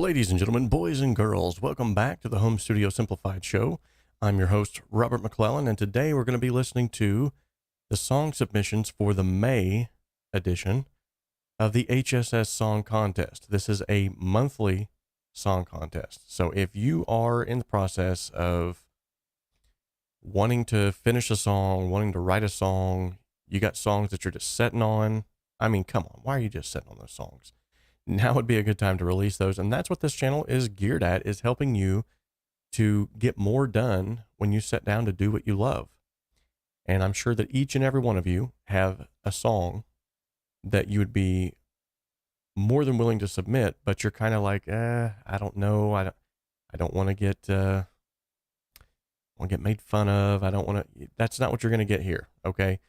Ladies and gentlemen, boys and girls, welcome back to the Home Studio Simplified show. I'm your host, Robert McClellan, and today we're going to be listening to the song submissions for the May edition of the HSS Song Contest. This is a monthly song contest. So if you are in the process of wanting to finish a song, wanting to write a song, you got songs that you're just sitting on, I mean, come on, why are you just sitting on those songs? Now would be a good time to release those. And that's what this channel is geared at, is helping you to get more done when you sit down to do what you love. And I'm sure that each and every one of you have a song that you would be more than willing to submit, but you're kind of like, I don't know. I don't want to get made fun of. I don't want to, that's not what you're going to get here. Okay.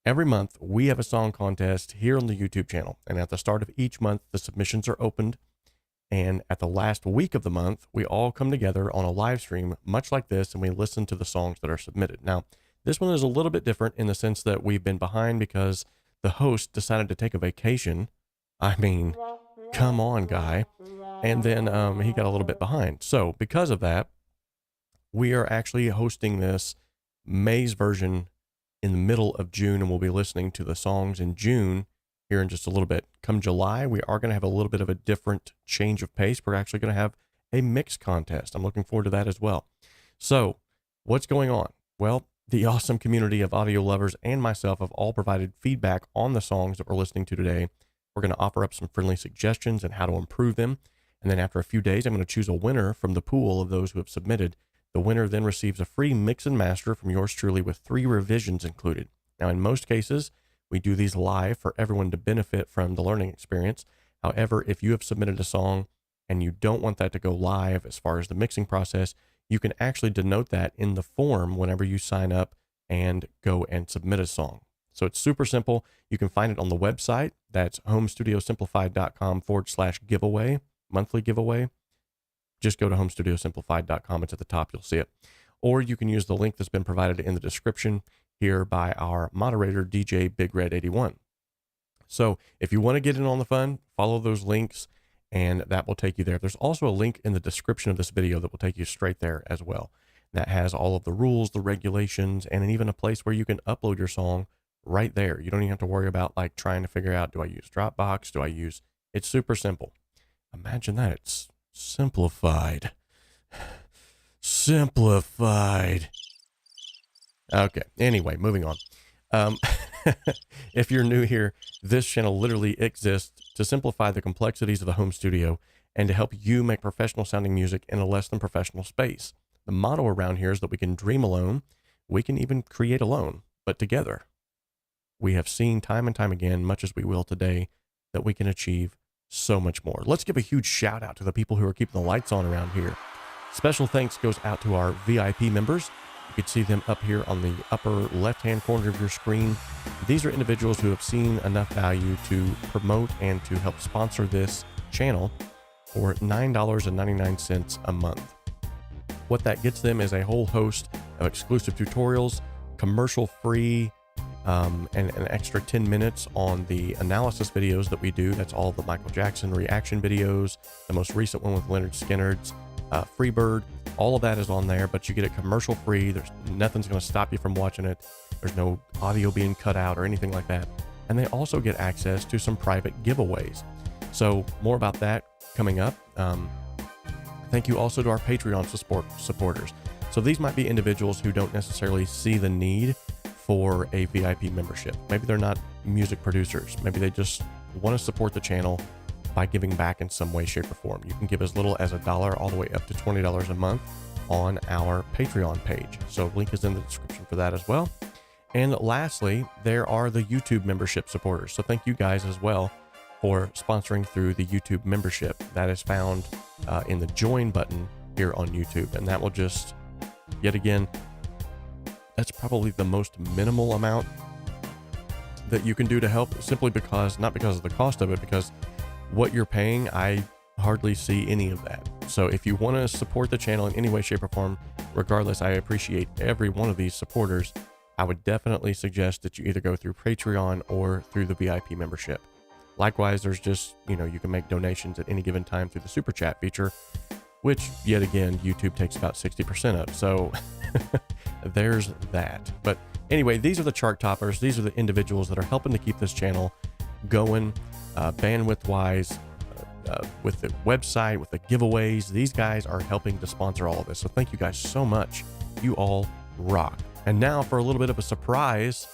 Every month, we have a song contest here on the YouTube channel. And at the start of each month, the submissions are opened. And at the last week of the month, we all come together on a live stream, much like this, and we listen to the songs that are submitted. Now, this one is a little bit different in the sense that we've been behind because the host decided to take a vacation. I mean, come on, guy. And then he got a little bit behind. So because of that, we are actually hosting this May's version in the middle of June, and we'll be listening to the songs in June here in just a little bit. Come July, we are going to have a little bit of a different change of pace. We're actually going to have a mix contest. I'm looking forward to that as well. So what's going on? Well, the awesome community of audio lovers and myself have all provided feedback on the songs that we're listening to today. We're going to offer up some friendly suggestions and how to improve them. And then after a few days, I'm going to choose a winner from the pool of those who have submitted. The winner then receives a free mix and master from yours truly with 3 revisions included. Now, in most cases, we do these live for everyone to benefit from the learning experience. However, if you have submitted a song and you don't want that to go live as far as the mixing process, you can actually denote that in the form whenever you sign up and go and submit a song. So it's super simple. You can find it on the website. That's homestudiosimplified.com/giveaway, monthly giveaway. Just go to homestudiosimplified.com. It's at the top. You'll see it. Or you can use the link that's been provided in the description here by our moderator, DJ Big Red 81. So if you want to get in on the fun, follow those links and that will take you there. There's also a link in the description of this video that will take you straight there as well. That has all of the rules, the regulations, and even a place where you can upload your song right there. You don't even have to worry about like trying to figure out, do I use Dropbox? It's super simple. Imagine that. It's simplified. Okay. Anyway, moving on. If you're new here, this channel literally exists to simplify the complexities of the home studio and to help you make professional sounding music in a less than professional space. The motto around here is that we can dream alone. We can even create alone, but together. We have seen time and time again, much as we will today, that we can achieve so much more. Let's give a huge shout out to the people who are keeping the lights on around here. Special thanks goes out to our VIP members. You can see them up here on the upper left-hand corner of your screen. These are individuals who have seen enough value to promote and to help sponsor this channel for $9.99 a month. What that gets them is a whole host of exclusive tutorials, commercial-free, and an extra 10 minutes on the analysis videos that we do. That's all the Michael Jackson reaction videos, the most recent one with Leonard Skinner's Freebird. All of that is on there, but you get it commercial free. There's nothing's going to stop you from watching it. There's no audio being cut out or anything like that. And they also get access to some private giveaways. So more about that coming up. Thank you also to our Patreon supporters. So these might be individuals who don't necessarily see the need for a VIP membership. Maybe they're not music producers. Maybe they just want to support the channel by giving back in some way, shape, or form. You can give as little as $1 all the way up to $20 a month on our Patreon page. So link is in the description for that as well. And lastly, there are the YouTube membership supporters. So thank you guys as well for sponsoring through the YouTube membership. That is found in the join button here on YouTube. And that will just, yet again, that's probably the most minimal amount that you can do to help, simply because, not because of the cost of it, because what you're paying, I hardly see any of that. So if you want to support the channel in any way, shape, or form, regardless, I appreciate every one of these supporters. I would definitely suggest that you either go through Patreon or through the VIP membership. Likewise, there's just, you can make donations at any given time through the super chat feature, which yet again, YouTube takes about 60% of. So there's that. But anyway, these are the chart toppers. These are the individuals that are helping to keep this channel going, bandwidth wise, with the website, with the giveaways. These guys are helping to sponsor all of this. So thank you guys so much. You all rock. And now for a little bit of a surprise.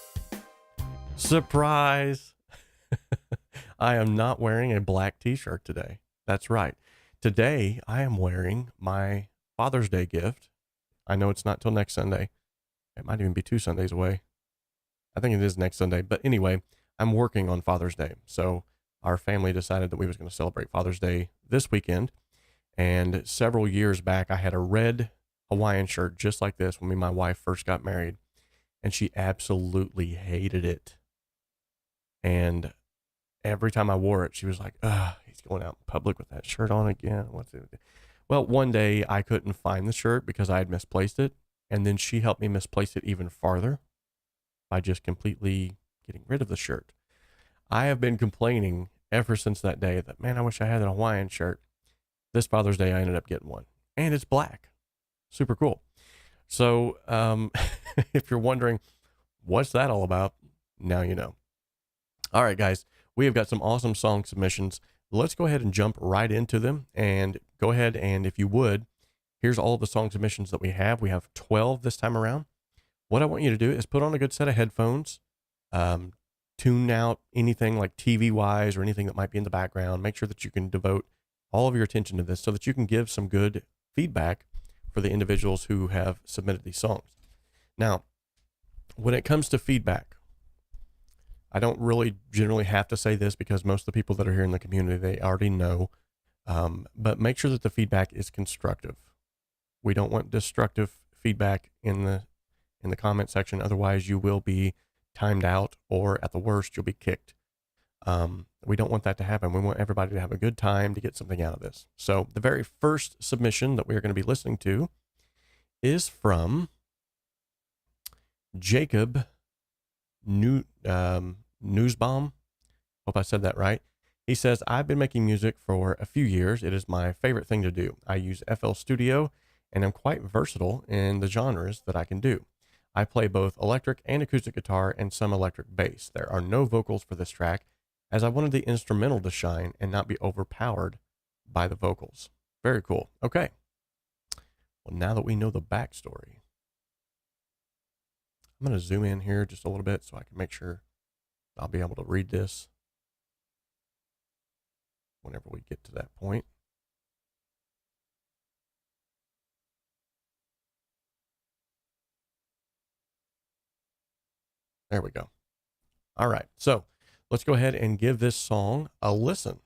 I am not wearing a black t-shirt today. That's right. Today, I am wearing my Father's Day gift. I know it's not till next Sunday. It might even be 2 Sundays away. I think it is next Sunday. But anyway, I'm working on Father's Day. So our family decided that we was going to celebrate Father's Day this weekend. And several years back, I had a red Hawaiian shirt just like this when me and my wife first got married. And she absolutely hated it. And every time I wore it, she was like, he's going out in public with that shirt on again. What's it? Well, one day I couldn't find the shirt because I had misplaced it. And then she helped me misplace it even farther by just completely getting rid of the shirt. I have been complaining ever since that day that, man, I wish I had a Hawaiian shirt. This Father's Day, I ended up getting one. And it's black. Super cool. So if you're wondering, what's that all about? Now you know. All right, guys, we have got some awesome song submissions. Let's go ahead and jump right into them. And go ahead and, if you would, here's all the song submissions that we have. We have 12 this time around. What I want you to do is put on a good set of headphones, tune out anything like TV-wise or anything that might be in the background. Make sure that you can devote all of your attention to this so that you can give some good feedback for the individuals who have submitted these songs. Now, when it comes to feedback, I don't really generally have to say this because most of the people that are here in the community, they already know, but make sure that the feedback is constructive. We don't want destructive feedback in the comment section. Otherwise, you will be timed out, or at the worst, you'll be kicked. We don't want that to happen. We want everybody to have a good time to get something out of this. So the very first submission that we're going to be listening to is from Jacob Newsbomb. Hope I said that right. He says, I've been making music for a few years. It is my favorite thing to do. I use FL Studio and I'm quite versatile in the genres that I can do. I play both electric and acoustic guitar and some electric bass. There are no vocals for this track as I wanted the instrumental to shine and not be overpowered by the vocals. Very cool. Okay. Well, now that we know the backstory, I'm going to zoom in here just a little bit so I can make sure I'll be able to read this whenever we get to that point. There we go. All right. So let's go ahead and give this song a listen.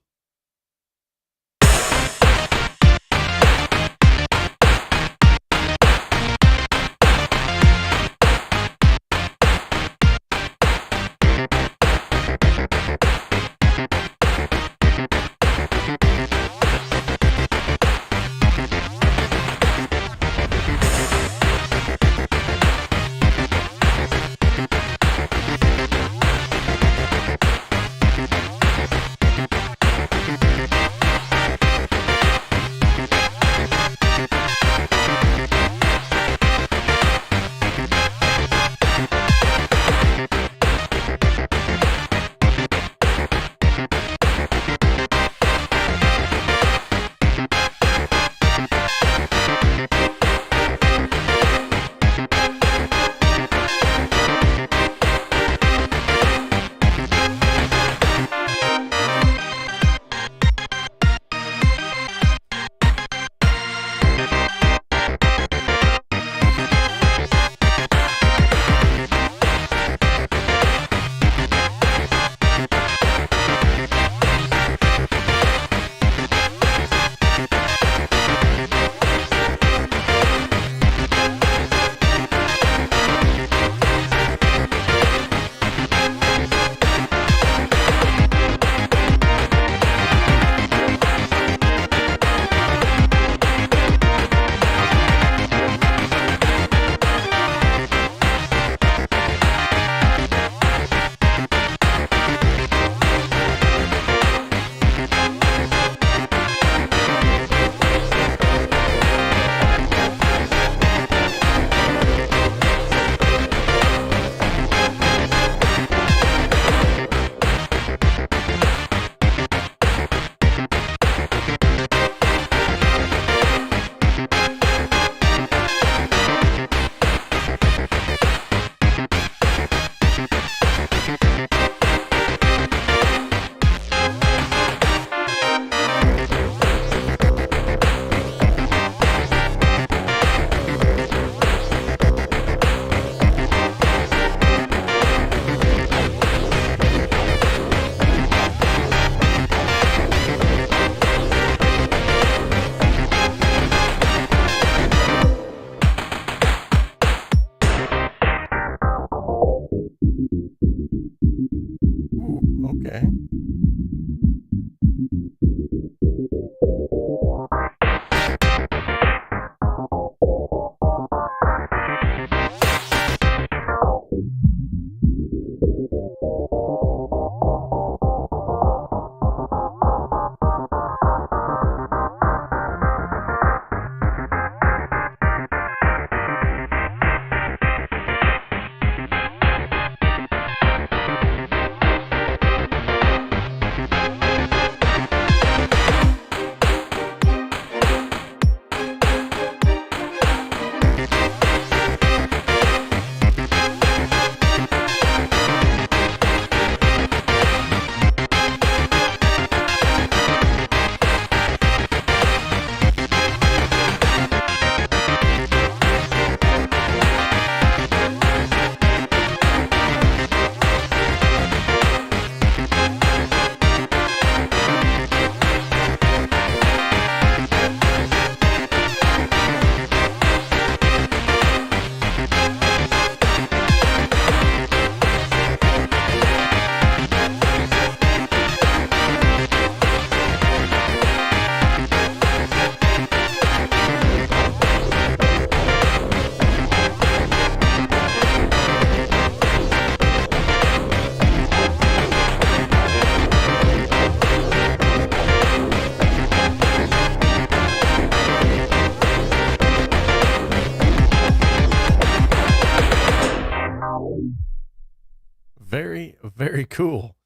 Very, very cool.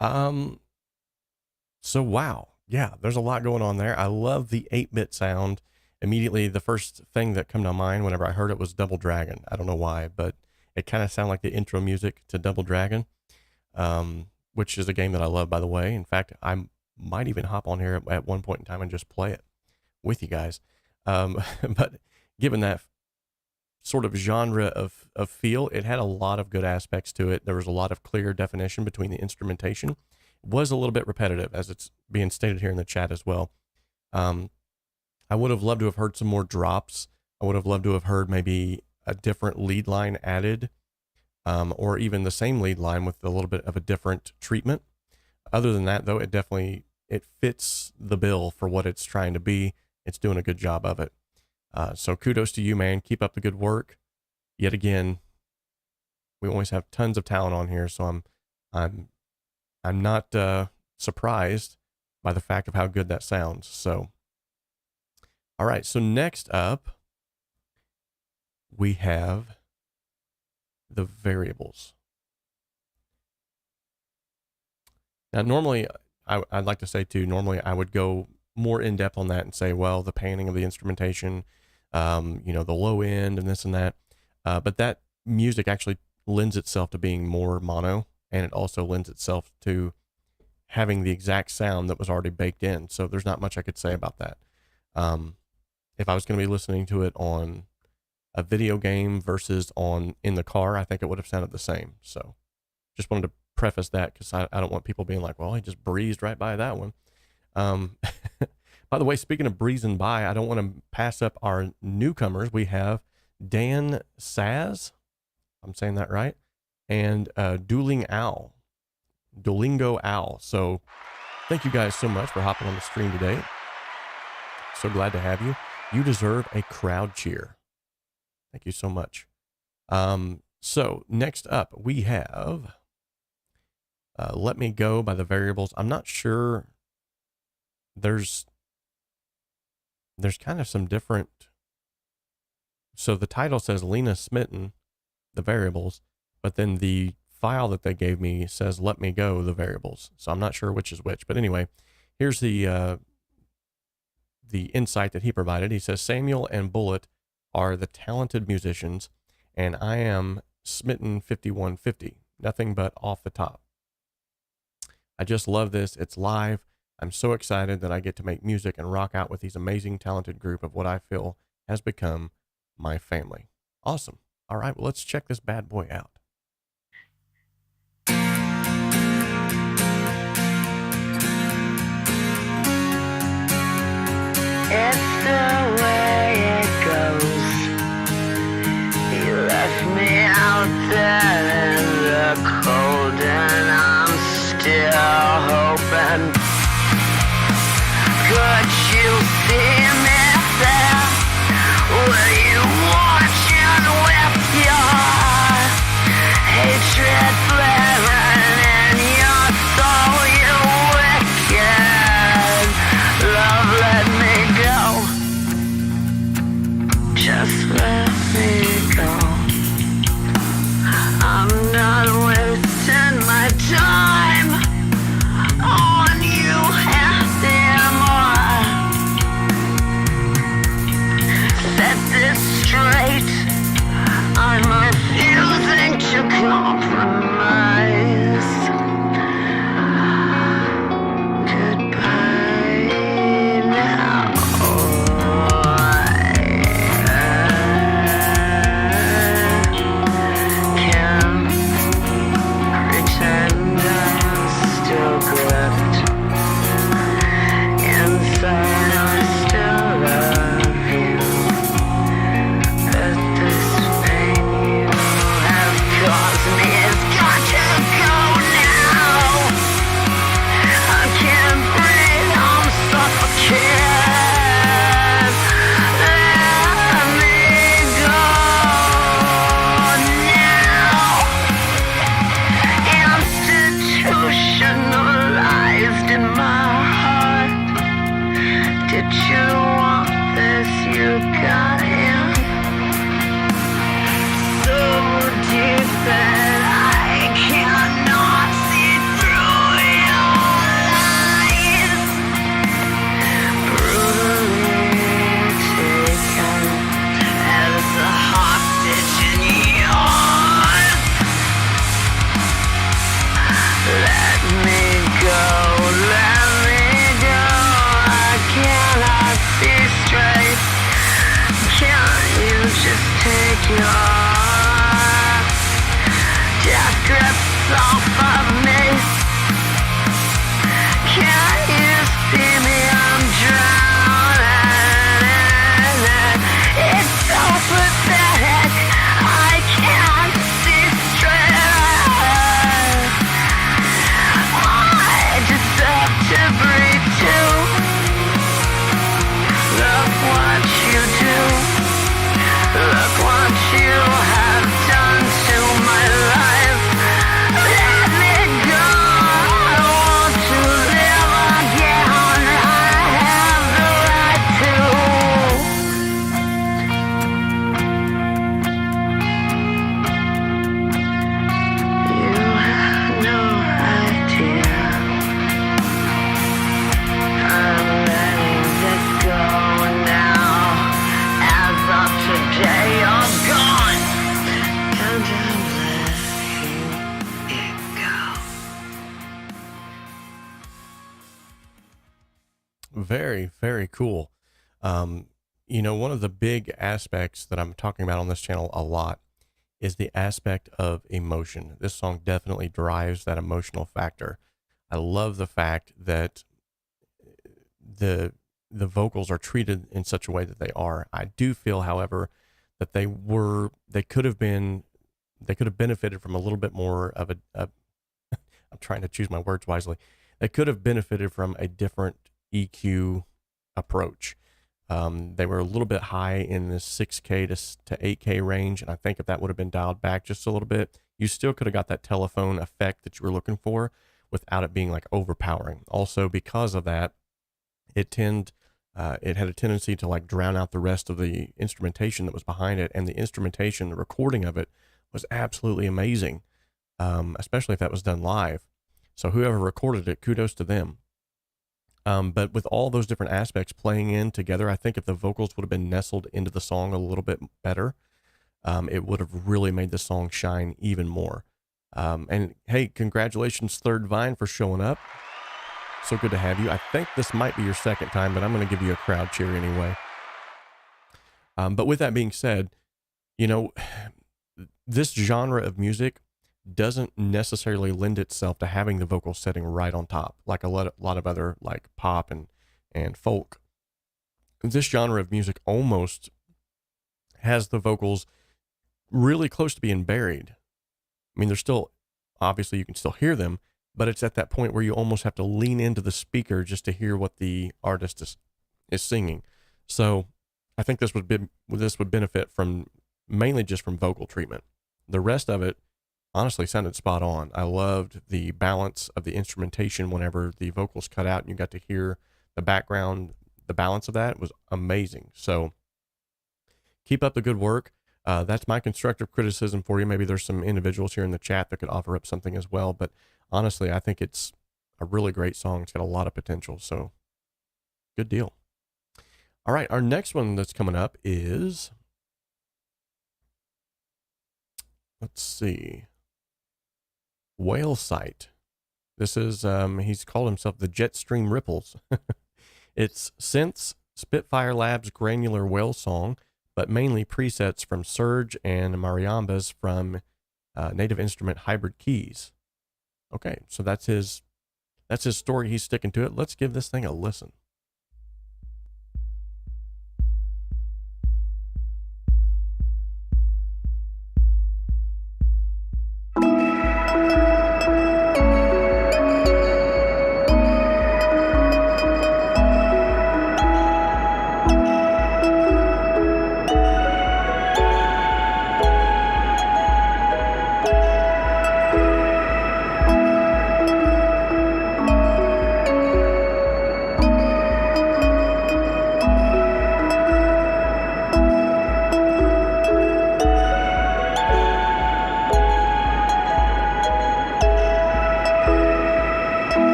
So wow. Yeah, there's a lot going on there. I love the 8-bit sound. Immediately, the first thing that came to mind whenever I heard it was Double Dragon. I don't know why, but it kind of sounded like the intro music to Double Dragon, which is a game that I love, by the way. In fact, I might even hop on here at one point in time and just play it with you guys. But given that sort of genre of feel, it had a lot of good aspects to it. There was a lot of clear definition between the instrumentation. It was a little bit repetitive, as it's being stated here in the chat as well. I would have loved to have heard some more drops. I would have loved to have heard maybe a different lead line added, or even the same lead line with a little bit of a different treatment. Other than that, though, it fits the bill for what it's trying to be. It's doing a good job of it. So kudos to you, man. Keep up the good work. Yet again, we always have tons of talent on here, so I'm not surprised by the fact of how good that sounds. So, all right. So next up, we have the variables. Now, normally, I'd like to say too, normally I would go more in depth on that and say, well, the panning of the instrumentation, you know, the low end and this and that. But that music actually lends itself to being more mono, and it also lends itself to having the exact sound that was already baked in. So there's not much I could say about that. If I was going to be listening to it on a video game versus in the car, I think it would have sounded the same. So just wanted to preface that, because I don't want people being like, well, he just breezed right by that one. By the way, speaking of breezing by, I don't want to pass up our newcomers. We have Dan Saz, I'm saying that right, and Duolingo Owl. So thank you guys so much for hopping on the stream today. So glad to have you. You deserve a crowd cheer. Thank you so much. So next up, we have Let Me Go by the Variables. I'm not sure. There's kind of some different. So the title says Lena Smitten, the Variables, but then the file that they gave me says Let Me Go, the Variables. So I'm not sure which is which. But anyway, here's the insight that he provided. He says Samuel and Bullet are the talented musicians, and I am Smitten 5150. Nothing but off the top. I just love this. It's live. I'm so excited that I get to make music and rock out with these amazing, talented group of what I feel has become my family. Awesome. All right, well, let's check this bad boy out. It's the way it goes. You left me out there in the cold, and I'm still hoping. Could you see me there? Were you watching with your hatred flaring in your soul, you wicked? Love, let me go. Just let me go. I'm not wasting my time on you anymore. Set this straight. I'm refusing to compromise. Goodbye now. I can pretend I'm still gripped. Inside I still love you, but this pain you have caused me has got to take your death grips off of me. Can you see me? I'm drowning in it. It's so pathetic. I can't see straight. I deserve to breathe too. Look what you do. Look what you have done to my life. Let me go. I want to live again. I have the right to. You have no idea. I'm letting this go now. As of today, you're gone. And I'm letting it go. Very, very cool. You know, one of the big aspects that I'm talking about on this channel a lot is the aspect of emotion. This song definitely drives that emotional factor. I love the fact that the vocals are treated in such a way that they are. I do feel, however, that they could have benefited from a little bit more of I'm trying to choose my words wisely. They could have benefited from a different EQ approach. They were a little bit high in the 6K to 8K range, and I think if that would have been dialed back just a little bit, you still could have got that telephone effect that you were looking for without it being like overpowering. Also, because of that, it had a tendency to like drown out the rest of the instrumentation that was behind it, and the instrumentation, the recording of it was absolutely amazing, especially if that was done live. So whoever recorded it, kudos to them. But with all those different aspects playing in together, I think if the vocals would have been nestled into the song a little bit better, it would have really made the song shine even more. And hey, congratulations, 𝗧𝗵𝗲, for showing up. So good to have you. I think this might be your second time, but I'm going to give you a crowd cheer anyway. But with that being said, you know, this genre of music doesn't necessarily lend itself to having the vocals sitting right on top, like a lot of other like pop and folk. This genre of music almost has the vocals really close to being buried. I mean, they're still, obviously you can still hear them, but it's at that point where you almost have to lean into the speaker just to hear what the artist is singing. So I think this would benefit from mainly just from vocal treatment. The rest of it honestly sounded spot on. I loved the balance of the instrumentation whenever the vocals cut out and you got to hear the background. The balance of that was amazing. So keep up the good work. That's my constructive criticism for you. Maybe there's some individuals here in the chat that could offer up something as well, but honestly, I think it's a really great song. It's got a lot of potential, so good deal. All right, our next one that's coming up is, let's see, 𝗬𝗚. This is, he's called himself the Jetstream Ripples. It's synths, Spitfire Labs granular whale song, but mainly presets from surge and mariambas from native instrument hybrid keys. Okay, so that's his story. He's sticking to it. Let's give this thing a listen.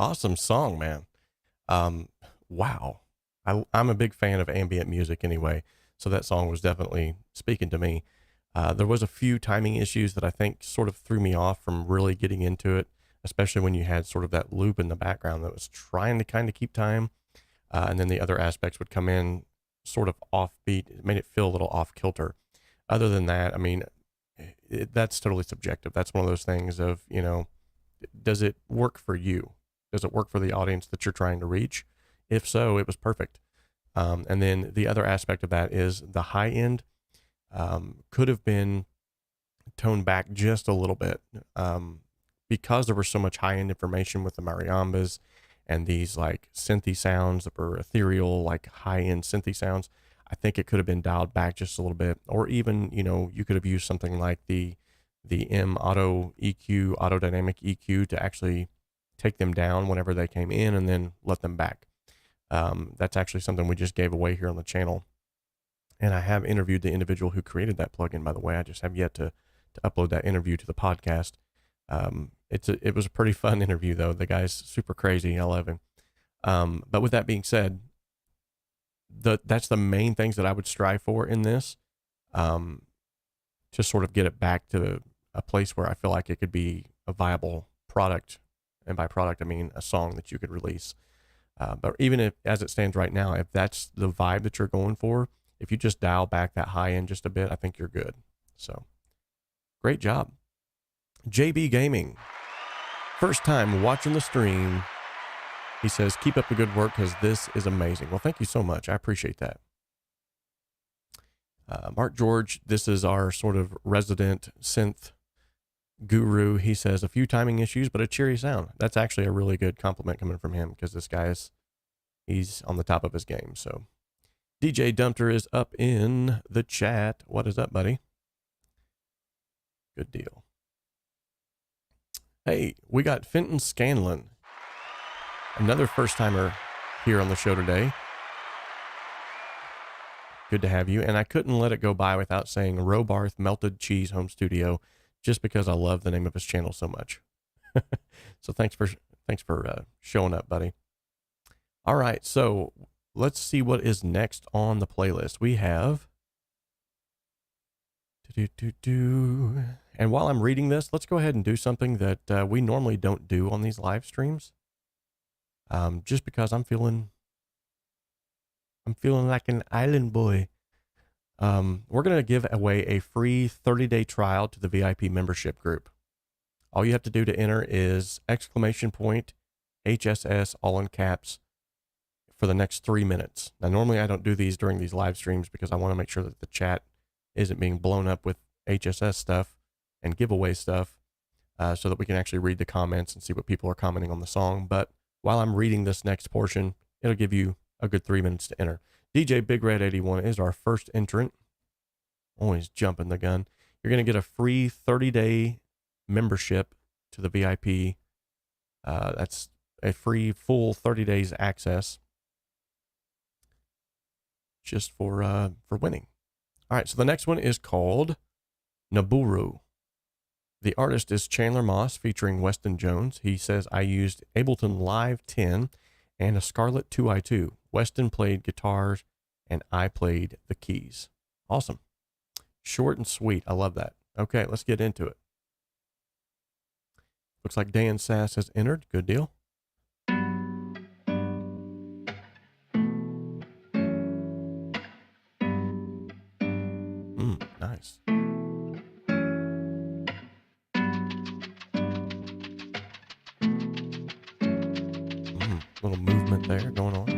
Awesome song, man. Wow. I'm a big fan of ambient music anyway, so that song was definitely speaking to me. There was a few timing issues that I think sort of threw me off from really getting into it, especially when you had sort of that loop in the background that was trying to kind of keep time. And then the other aspects would come in sort of offbeat. It made it feel a little off kilter. Other than that, I mean, that's totally subjective. That's one of those things of, you know, does it work for you? Does it work for the audience that you're trying to reach? If so, it was perfect. And then the other aspect of that is the high end could have been toned back just a little bit because there was so much high end information with the mariambas and these like synthy sounds that were ethereal, like high end synthy sounds. I think it could have been dialed back just a little bit, or even, you know, you could have used something like the auto EQ, auto dynamic EQ to actually take them down whenever they came in and then let them back. That's actually something we just gave away here on the channel. And I have interviewed the individual who created that plugin, by the way. I just have yet to upload that interview to the podcast. It was a pretty fun interview though. The guy's super crazy. I love him. But with that being said, that's the main things that I would strive for in this, to sort of get it back to a place where I feel like it could be a viable product. And by product, I mean a song that you could release. But even if, as it stands right now, if that's the vibe that you're going for, if you just dial back that high end just a bit, I think you're good. So great job. JB Gaming, first time watching the stream. He says, keep up the good work because this is amazing. Well, thank you so much. I appreciate that. Mark George, this is our sort of resident synth guru. He says, a few timing issues, but a cheery sound. That's actually a really good compliment coming from him because this guy he's on the top of his game. So DJ Dumpter is up in the chat. What is up, buddy? Good deal. Hey, we got Fenton Scanlon, another first timer here on the show today. Good to have you. And I couldn't let it go by without saying 𝗏𝗏 𝗪𝗏 home studio, just because I love the name of his channel so much. So thanks for showing up, buddy. All right. So let's see what is next on the playlist. We have and while I'm reading this, let's go ahead and do something that we normally don't do on these live streams. Just because I'm feeling like an island boy. We're going to give away a free 30-day trial to the VIP membership group. All you have to do to enter is !HSS all in caps for the next 3 minutes. Now, normally I don't do these during these live streams because I want to make sure that the chat isn't being blown up with HSS stuff and giveaway stuff, so that we can actually read the comments and see what people are commenting on the song. But while I'm reading this next portion, it'll give you a good 3 minutes to enter. DJ Big Red 81 is our first entrant. Always jumping the gun. You're going to get a free 30-day membership to the VIP. That's a free full 30 days access just for winning. All right, so the next one is called 𝗏𝗏. The artist is Chandler Moss featuring Weston Jones. He says, I used Ableton Live 10 and a Scarlett 2i2. Weston played guitars and I played the keys. Awesome. Short and sweet. I love that. Okay, let's get into it. Looks like Dan Sass has entered. Good deal. Nice. Little movement there going on.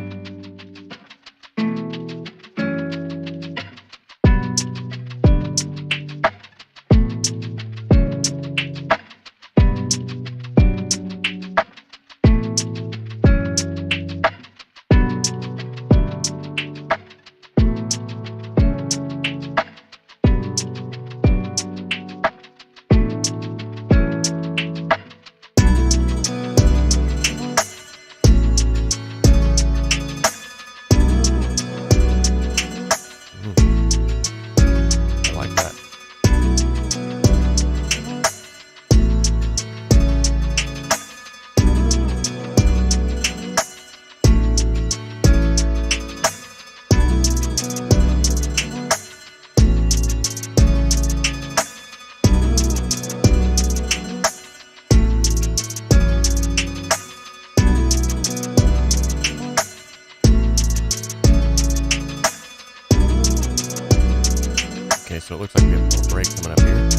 looks like we have a little break coming up here.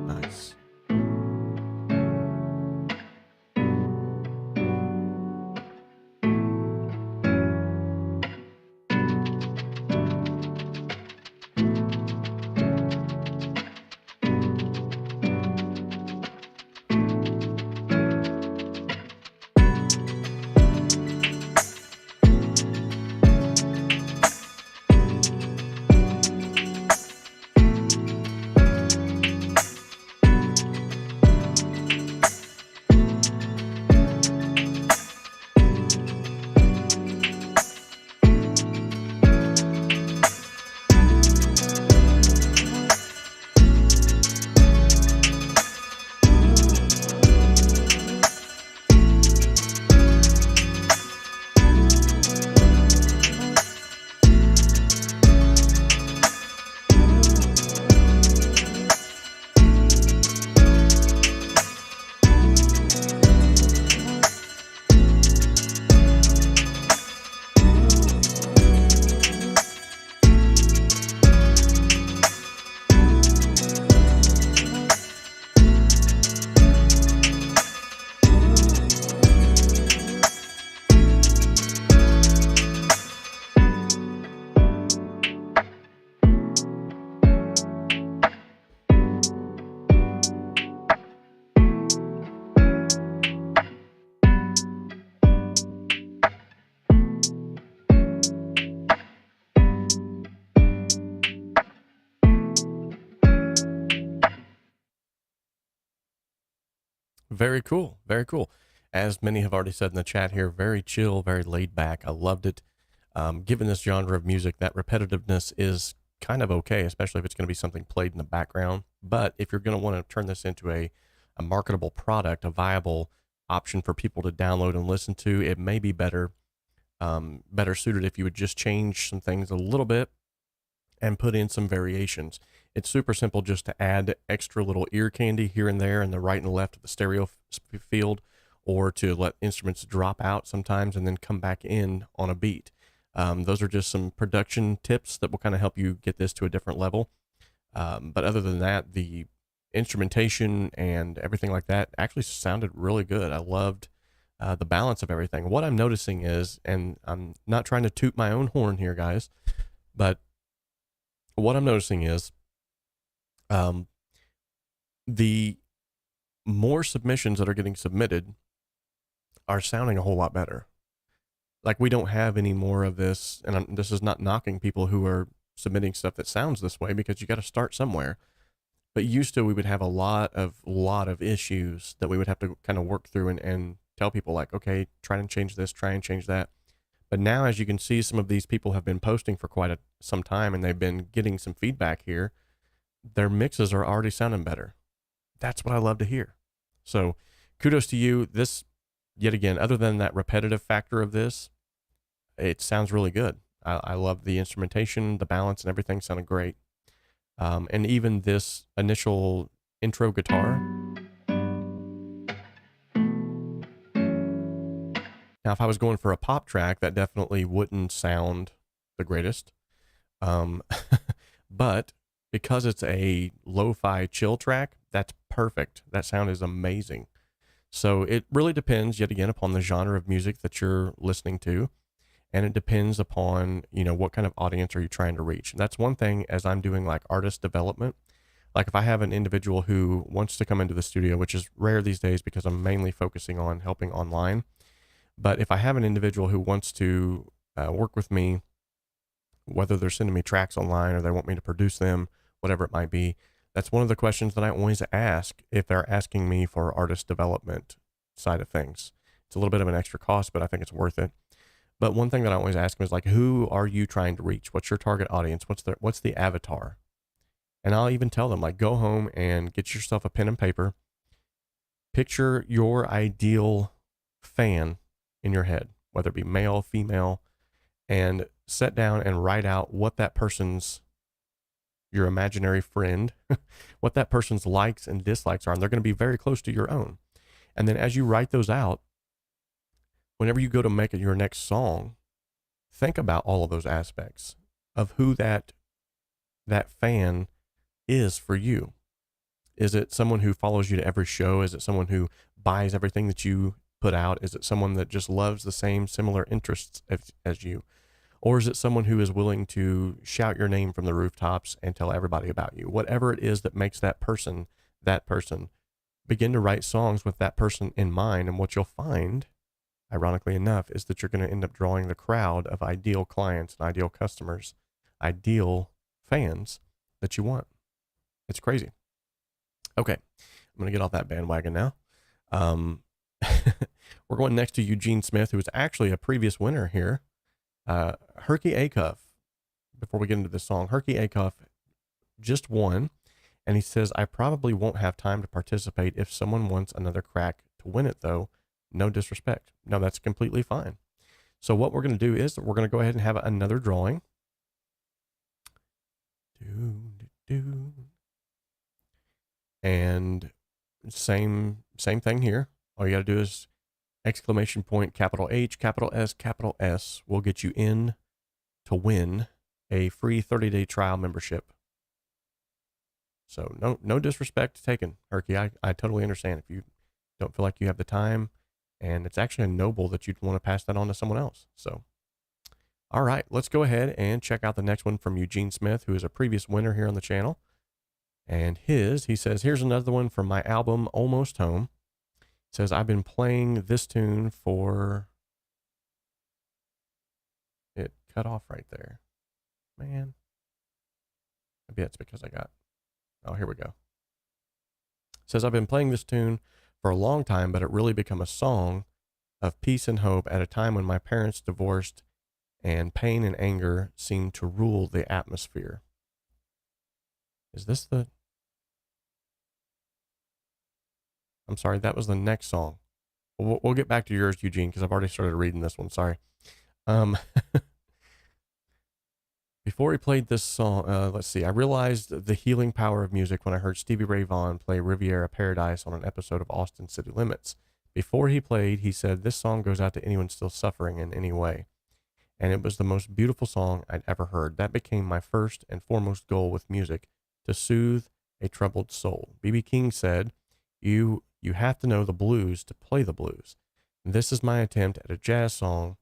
Nice. Very cool. Very cool. As many have already said in the chat here, very chill, very laid back. I loved it. Given this genre of music, that repetitiveness is kind of okay, especially if it's going to be something played in the background. But if you're going to want to turn this into a marketable product, a viable option for people to download and listen to, it may be better suited if you would just change some things a little bit and put in some variations. It's super simple just to add extra little ear candy here and there in the right and left of the stereo field, or to let instruments drop out sometimes and then come back in on a beat. Those are just some production tips that will kind of help you get this to a different level. But other than that, the instrumentation and everything like that actually sounded really good. I loved the balance of everything. What I'm noticing is, and I'm not trying to toot my own horn here, guys, but what I'm noticing is the more submissions that are getting submitted are sounding a whole lot better. Like, we don't have any more of this, and this is not knocking people who are submitting stuff that sounds this way, because you got to start somewhere. But used to, we would have a lot of issues that we would have to kind of work through and tell people, like, okay, try and change this, try and change that. But now, as you can see, some of these people have been posting for quite some time, and they've been getting some feedback here. Their mixes are already sounding better. That's what I love to hear. So kudos to you. This, yet again, other than that repetitive factor of this, it sounds really good. I love the instrumentation, the balance, and everything sounded great. And even this initial intro guitar. Now, if I was going for a pop track, that definitely wouldn't sound the greatest. But because it's a lo-fi chill track, that's perfect. That sound is amazing. So it really depends, yet again, upon the genre of music that you're listening to. And it depends upon, what kind of audience are you trying to reach. And that's one thing, as I'm doing like artist development. Like, if I have an individual who wants to come into the studio, which is rare these days because I'm mainly focusing on helping online. But if I have an individual who wants to work with me, whether they're sending me tracks online or they want me to produce them, whatever it might be, that's one of the questions that I always ask if they're asking me for artist development side of things. It's a little bit of an extra cost, but I think it's worth it. But one thing that I always ask them is, like, who are you trying to reach? What's your target audience? What's the avatar? And I'll even tell them, like, go home and get yourself a pen and paper. Picture your ideal fan in your head, whether it be male, female, and sit down and write out what that person's, your imaginary friend, what that person's likes and dislikes are. And they're going to be very close to your own. And then as you write those out, whenever you go to make your next song, think about all of those aspects. of who that fan is for you. Is it someone who follows you to every show? Is it someone who buys everything that you put out? Is it someone that just loves the same similar interests as you? Or is it someone who is willing to shout your name from the rooftops and tell everybody about you? Whatever it is that makes that person, begin to write songs with that person in mind. And what you'll find, ironically enough, is that you're going to end up drawing the crowd of ideal clients and ideal customers, ideal fans that you want. It's crazy. Okay, I'm going to get off that bandwagon now. We're going next to Eugene Smith, who was actually a previous winner here. 𝗧𝗵𝗲 𝗛𝗦𝗦. Before we get into this song, 𝗧𝗵𝗲 𝗛𝗦𝗦 just won, and he says, I probably won't have time to participate if someone wants another crack to win it, though. No disrespect. No, that's completely fine. So what we're going to do is we're going to go ahead and have another drawing. And same thing here. All you got to do is exclamation point, capital H, capital S will get you in to win a free 30-day trial membership. So no disrespect taken, 𝗧𝗵𝗲. I totally understand if you don't feel like you have the time, and it's actually noble that you'd want to pass that on to someone else. So, all right, let's go ahead and check out the next one from Eugene Smith, who is a previous winner here on the channel. And he says, here's another one from my album, Almost Home. It says, I've been playing this tune for... It cut off right there. Man. Maybe that's because I got... Oh, here we go. It says, I've been playing this tune for a long time, but it really became a song of peace and hope at a time when my parents divorced and pain and anger seemed to rule the atmosphere. Is this the... I'm sorry, that was the next song. We'll get back to yours, Eugene, because I've already started reading this one. Sorry. Before he played this song, let's see. I realized the healing power of music when I heard Stevie Ray Vaughan play Riviera Paradise on an episode of Austin City Limits. Before he played, he said, this song goes out to anyone still suffering in any way. And it was the most beautiful song I'd ever heard. That became my first and foremost goal with music, to soothe a troubled soul. B.B. King said, you have to know the blues to play the blues. And this is my attempt at a jazz song,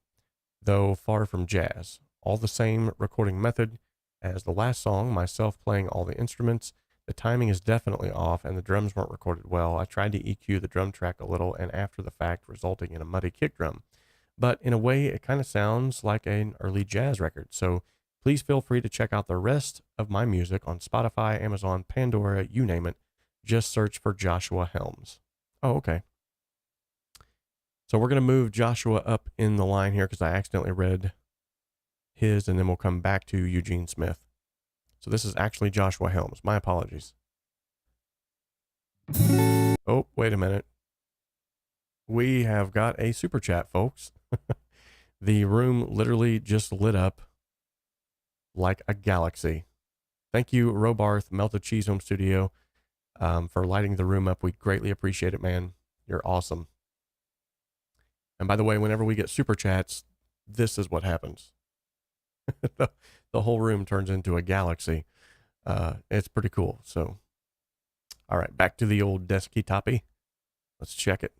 though far from jazz. All the same recording method as the last song, myself playing all the instruments. The timing is definitely off and the drums weren't recorded well. I tried to EQ the drum track a little and after the fact resulting in a muddy kick drum. But in a way, it kind of sounds like an early jazz record. So please feel free to check out the rest of my music on Spotify, Amazon, Pandora, you name it. Just search for Joshua Helms. Oh, okay. So we're going to move Joshua up in the line here because I accidentally read his, and then we'll come back to Eugene Smith. So this is actually Joshua Helms. My apologies. Oh, wait a minute. We have got a super chat, folks. The room literally just lit up like a galaxy. Thank you, 𝗏𝗏 𝗧𝗵𝗲 Home Studio, for lighting the room up. We greatly appreciate it, man. You're awesome. And by the way, whenever we get super chats, this is what happens. The whole room turns into a galaxy. It's pretty cool. So, all right, back to the old 𝗬𝗏𝗃. Let's check it.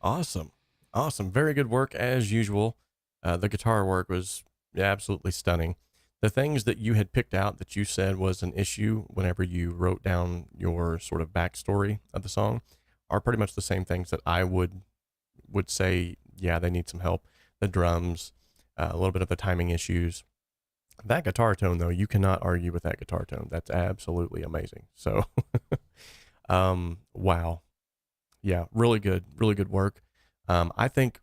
Awesome. Awesome. Very good work as usual. The guitar work was absolutely stunning. The things that you had picked out that you said was an issue whenever you wrote down your sort of backstory of the song are pretty much the same things that I would say, yeah, they need some help. The drums, a little bit of the timing issues. That guitar tone, though, you cannot argue with that guitar tone. That's absolutely amazing. So, wow. Yeah, really good work. I think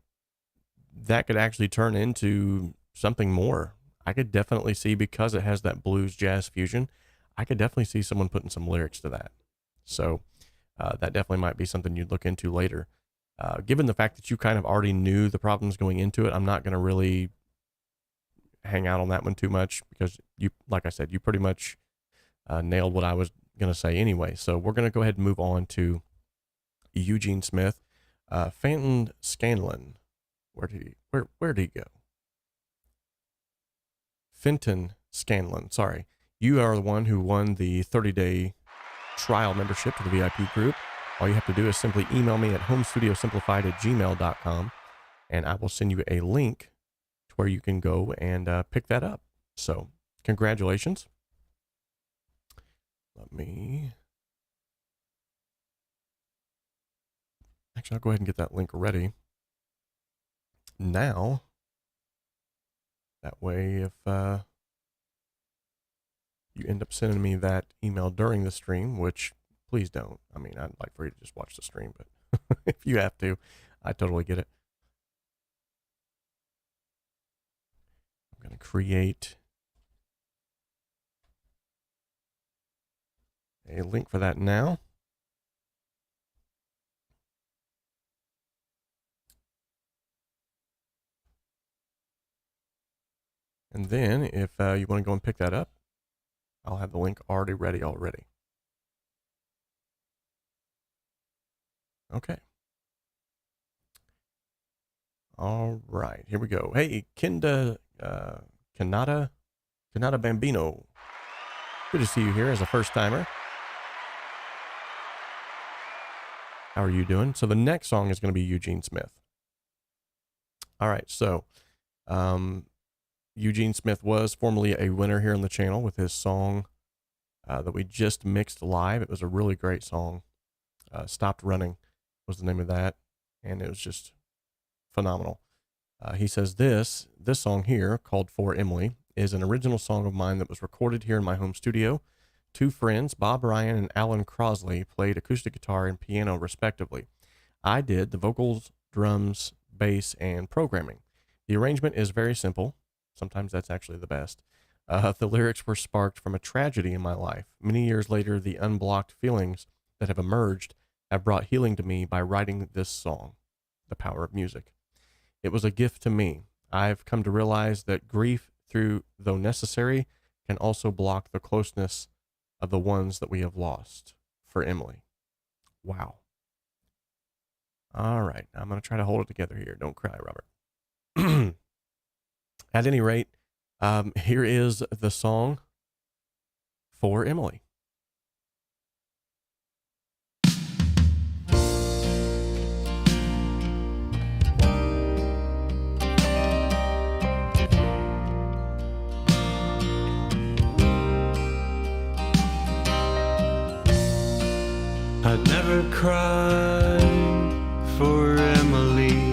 that could actually turn into something more. I could definitely see, because it has that blues jazz fusion, I could definitely see someone putting some lyrics to that. So that definitely might be something you'd look into later. Given the fact that you kind of already knew the problems going into it, I'm not going to really hang out on that one too much, because you, like I said, you pretty much nailed what I was going to say anyway. So we're going to go ahead and move on to Eugene Smith. Fenton Scanlon. Where did he go? Fenton Scanlon. Sorry. You are the one who won the 30-day trial membership to the VIP group. All you have to do is simply email me at homestudiosimplified@gmail.com, and I will send you a link to where you can go and pick that up. So congratulations. Actually, I'll go ahead and get that link ready now. That way, if you end up sending me that email during the stream, which please don't. I mean, I'd like for you to just watch the stream, but if you have to, I totally get it. I'm going to create a link for that now. And then if you want to go and pick that up, I'll have the link already ready already. Okay. All right, here we go. Hey, 𝗧𝗵𝗲 𝗛𝗵𝗲. Good to see you here as a first timer. How are you doing? So the next song is going to be Eugene Smith. All right, so Eugene Smith was formerly a winner here on the channel with his song that we just mixed live. It was a really great song. Stopped Running was the name of that, and it was just phenomenal. He says this song here, called For Emily, is an original song of mine that was recorded here in my home studio. Two friends, Bob Ryan and Alan Crosley, played acoustic guitar and piano respectively. I did the vocals, drums, bass, and programming. The arrangement is very simple. Sometimes that's actually the best. The lyrics were sparked from a tragedy in my life. Many years later, the unblocked feelings that have emerged have brought healing to me by writing this song, The Power of Music. It was a gift to me. I've come to realize that grief, though necessary, can also block the closeness of the ones that we have lost. For Emily. Wow. All right, I'm going to try to hold it together here. Don't cry, Robert. At any rate, here is the song For Emily. I'd never cry for Emily.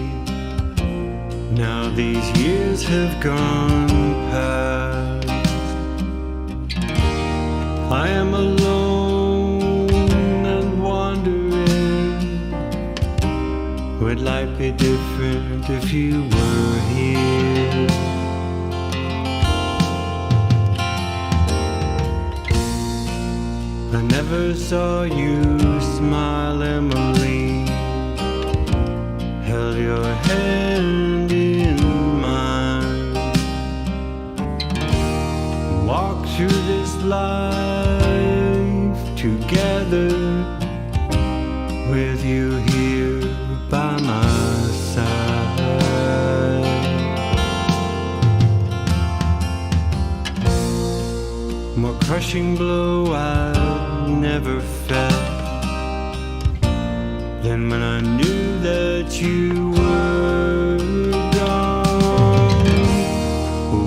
Now these years have gone past. I am alone and wondering, would life be different if you were here? I never saw you smile, Emily. Held your hand in mine. Walked through this life together, with you here by my side. More crushing blow I've never felt than when I knew that you were gone.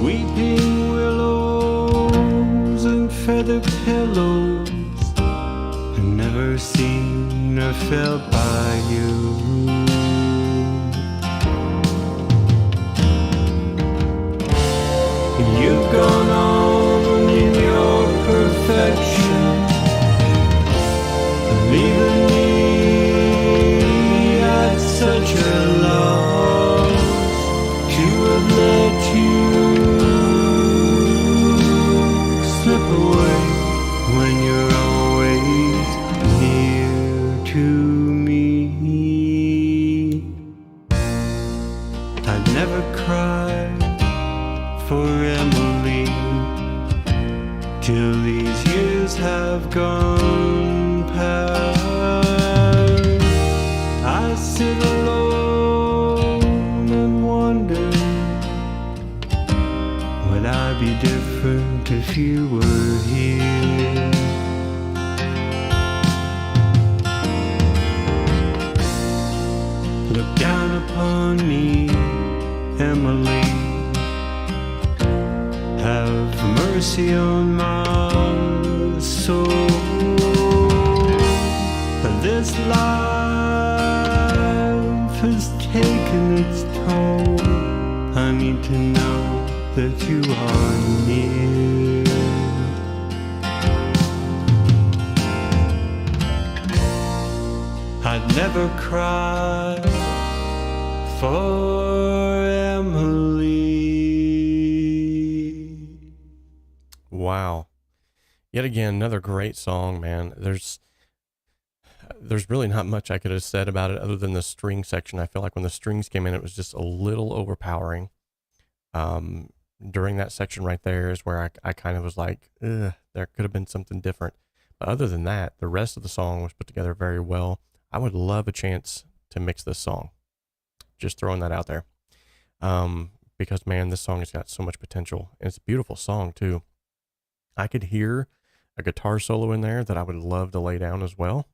Weeping willows and feather pillows, I've never seen or felt by you. You've gone on in your perfection, leaving me at such a loss to have let you slip away when you're always near to me. I'd never cry for Emily till these years have gone past. I sit alone and wonder, would I be different if you were here? Look down upon me, Emily. Have mercy on my soul. This life has taken its toll. I need to know that you are near. I'd never cry for Emily. Wow. Yet again, another great song, man. There's really not much I could have said about it other than the string section. I feel like when the strings came in, it was just a little overpowering. During that section right there is where I kind of was like, there could have been something different. But other than that, the rest of the song was put together very well. I would love a chance to mix this song. Just throwing that out there. Because, man, this song has got so much potential. And it's a beautiful song, too. I could hear a guitar solo in there that I would love to lay down as well.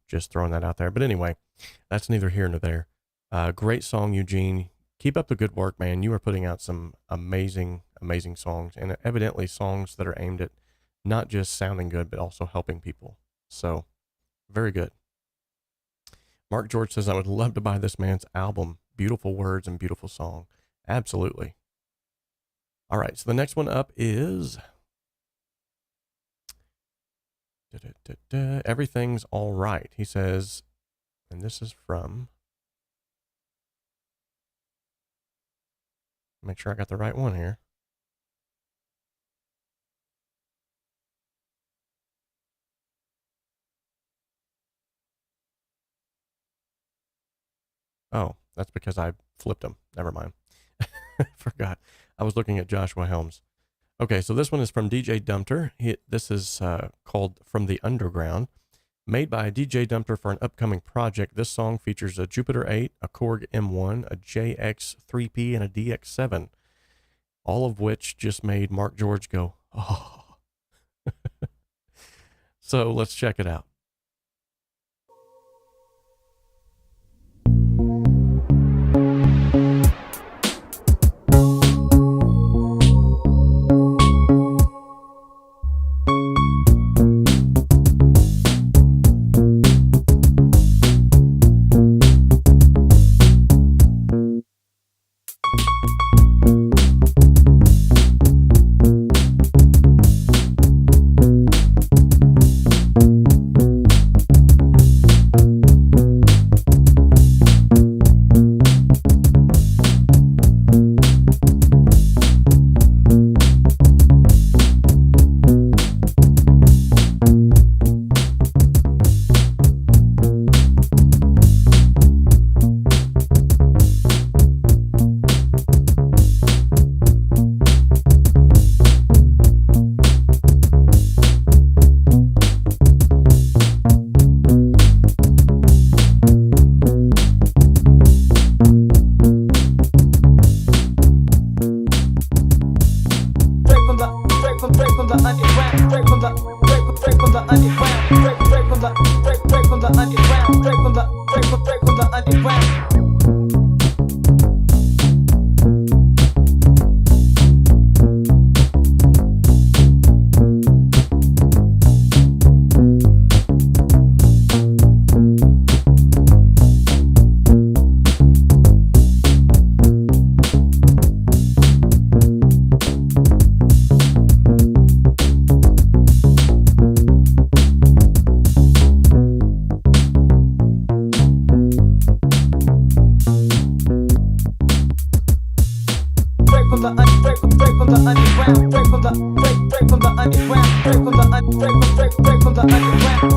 Just throwing that out there. But anyway, that's neither here nor there. Great song, Eugene. Keep up the good work, man. You are putting out some amazing, amazing songs. And evidently songs that are aimed at not just sounding good, but also helping people. So, very good. Mark George says, I would love to buy this man's album. Beautiful words and beautiful song. Absolutely. All right, so the next one up is Everything's All Right. He says, and this is from, make sure I got the right one here. Oh, that's because I flipped them. Never mind. Forgot. I was looking at Joshua Helms. Okay, so this one is from DJ 𝗵𝗲. This is called From the Underground. Made by DJ 𝗵𝗲 for an upcoming project. This song features a Jupiter 8, a Korg M1, a JX3P, and a DX7. All of which just made Mark George go, oh. So let's check it out.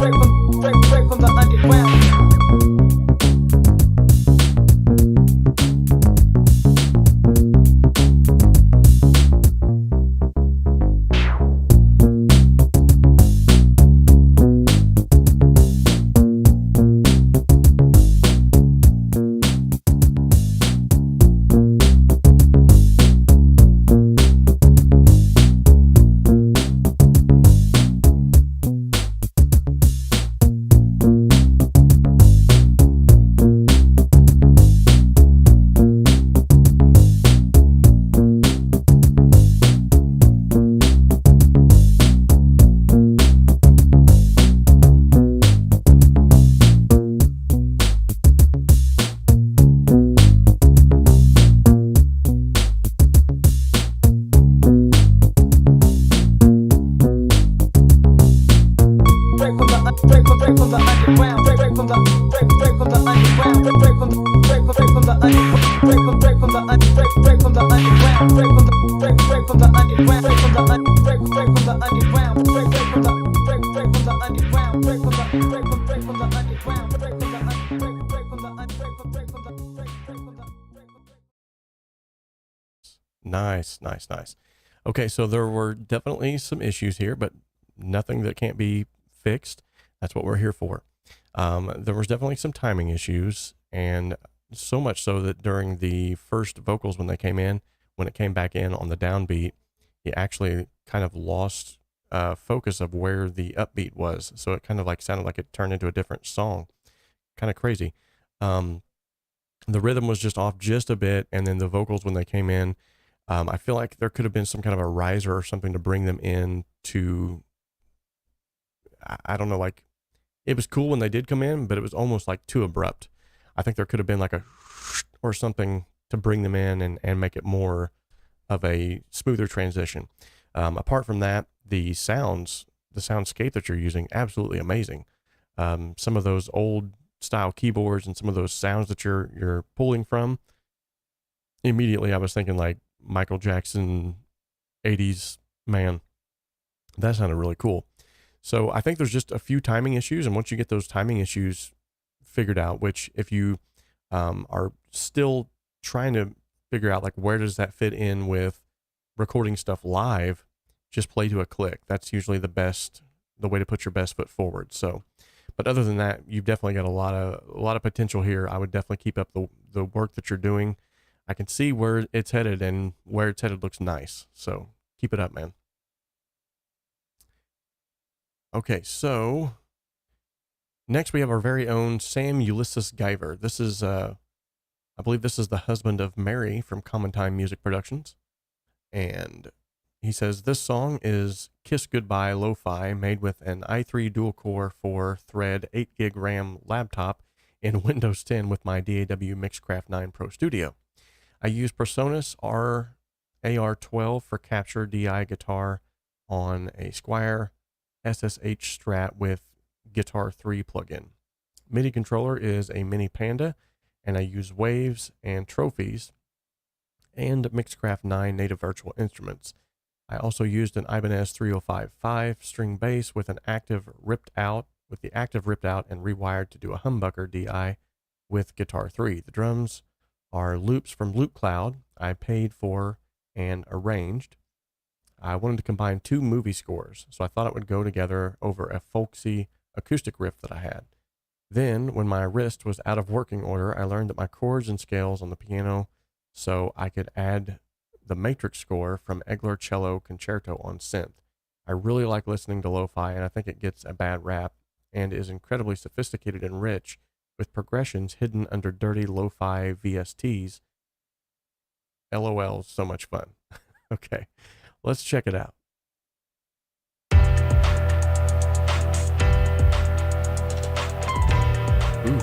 break from the underground. Nice. Okay, so there were definitely some issues here, but nothing that can't be fixed. That's what we're here for. There was definitely some timing issues, and so much so that during the first vocals when they came in, when it came back in on the downbeat, he actually kind of lost focus of where the upbeat was. So it kind of like sounded like it turned into a different song. Kind of crazy. The rhythm was just off just a bit, and then the vocals when they came in, I feel like there could have been some kind of a riser or something to bring them in to, I don't know, like it was cool when they did come in, but it was almost like too abrupt. I think there could have been like a or something to bring them in and make it more of a smoother transition. Apart from that, the soundscape that you're using, absolutely amazing. Some of those old style keyboards and some of those sounds that you're pulling from, immediately I was thinking like Michael Jackson 80s, man, that sounded really cool. So I think there's just a few timing issues, and once you get those timing issues figured out, which if you are still trying to figure out like where does that fit in with recording stuff live, just play to a click. That's usually the way to put your best foot forward. So, but other than that, you've definitely got a lot of potential here. I would definitely keep up the work that you're doing. I can see where it's headed, and where it's headed looks nice. So keep it up, man. Okay, so next we have our very own Sam Ulysses Giver. This is, I believe this is the husband of Mary from Common Time Music Productions. And he says, this song is Kiss Goodbye Lo-Fi, made with an i3 dual-core 4-thread 8GB RAM laptop in Windows 10 with my DAW Mixcraft 9 Pro Studio. I use PreSonus AR12 for capture DI guitar on a Squier SSH Strat with Guitar 3 plugin. MIDI controller is a Mini Panda, and I use Waves and Trophies and Mixcraft 9 native virtual instruments. I also used an Ibanez 3055 string bass with the active ripped out and rewired to do a humbucker DI with Guitar 3. The drums are loops from Loop Cloud I paid for and arranged. I wanted to combine two movie scores, so I thought it would go together over a folksy acoustic riff that I had. Then, when my wrist was out of working order, I learned that my chords and scales on the piano, so I could add the Matrix score from 𝗿𝗏𝗄𝐿o Concerto on synth. I really like listening to lo-fi, and I think it gets a bad rap and is incredibly sophisticated and rich with progressions hidden under dirty lo-fi VSTs. LOL, so much fun. Okay, let's check it out. Ooh.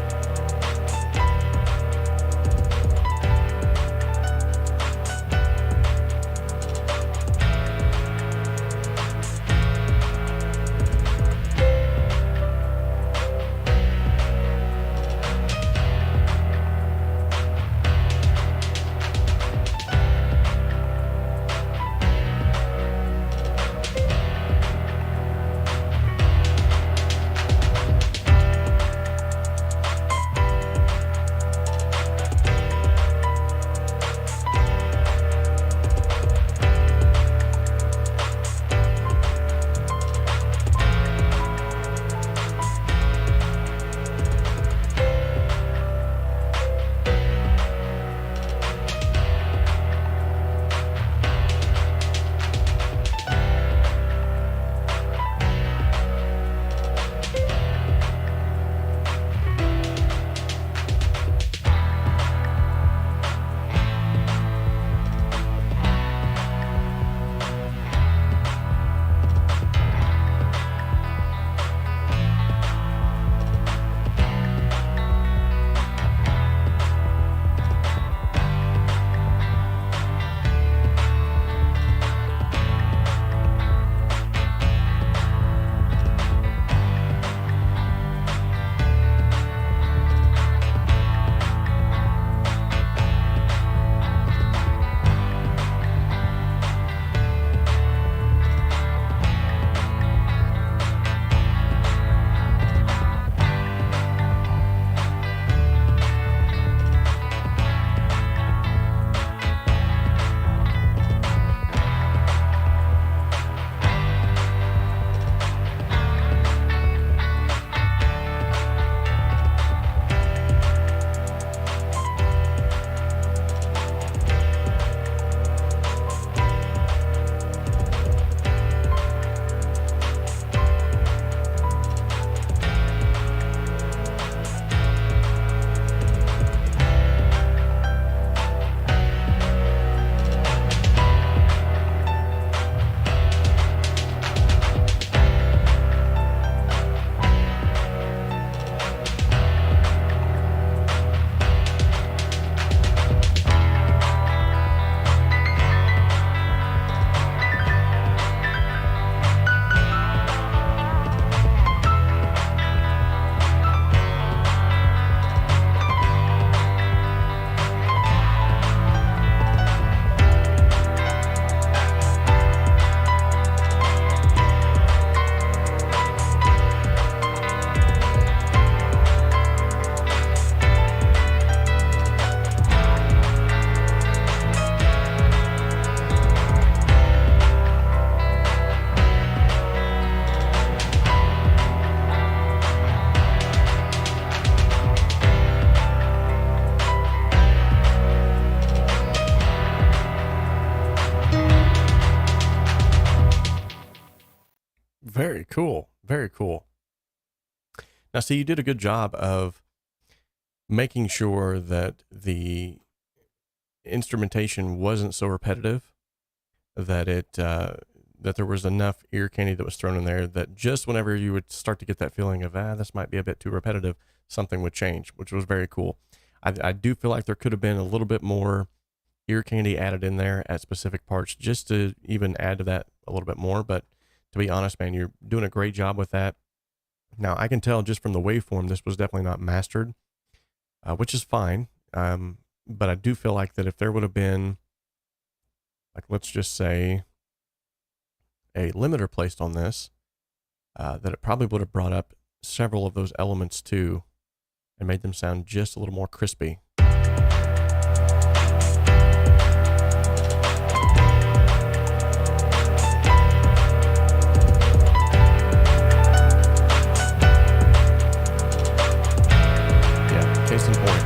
cool. Very cool. Now, see, you did a good job of making sure that the instrumentation wasn't so repetitive that that there was enough ear candy that was thrown in there that just whenever you would start to get that feeling of, this might be a bit too repetitive, something would change, which was very cool. I do feel like there could have been a little bit more ear candy added in there at specific parts just to even add to that a little bit more. But to be honest, man, you're doing a great job with that. Now, I can tell just from the waveform, this was definitely not mastered, which is fine. But I do feel like that if there would have been, like, let's just say, a limiter placed on this, that it probably would have brought up several of those elements too and made them sound just a little more crispy. Yeah, case in point.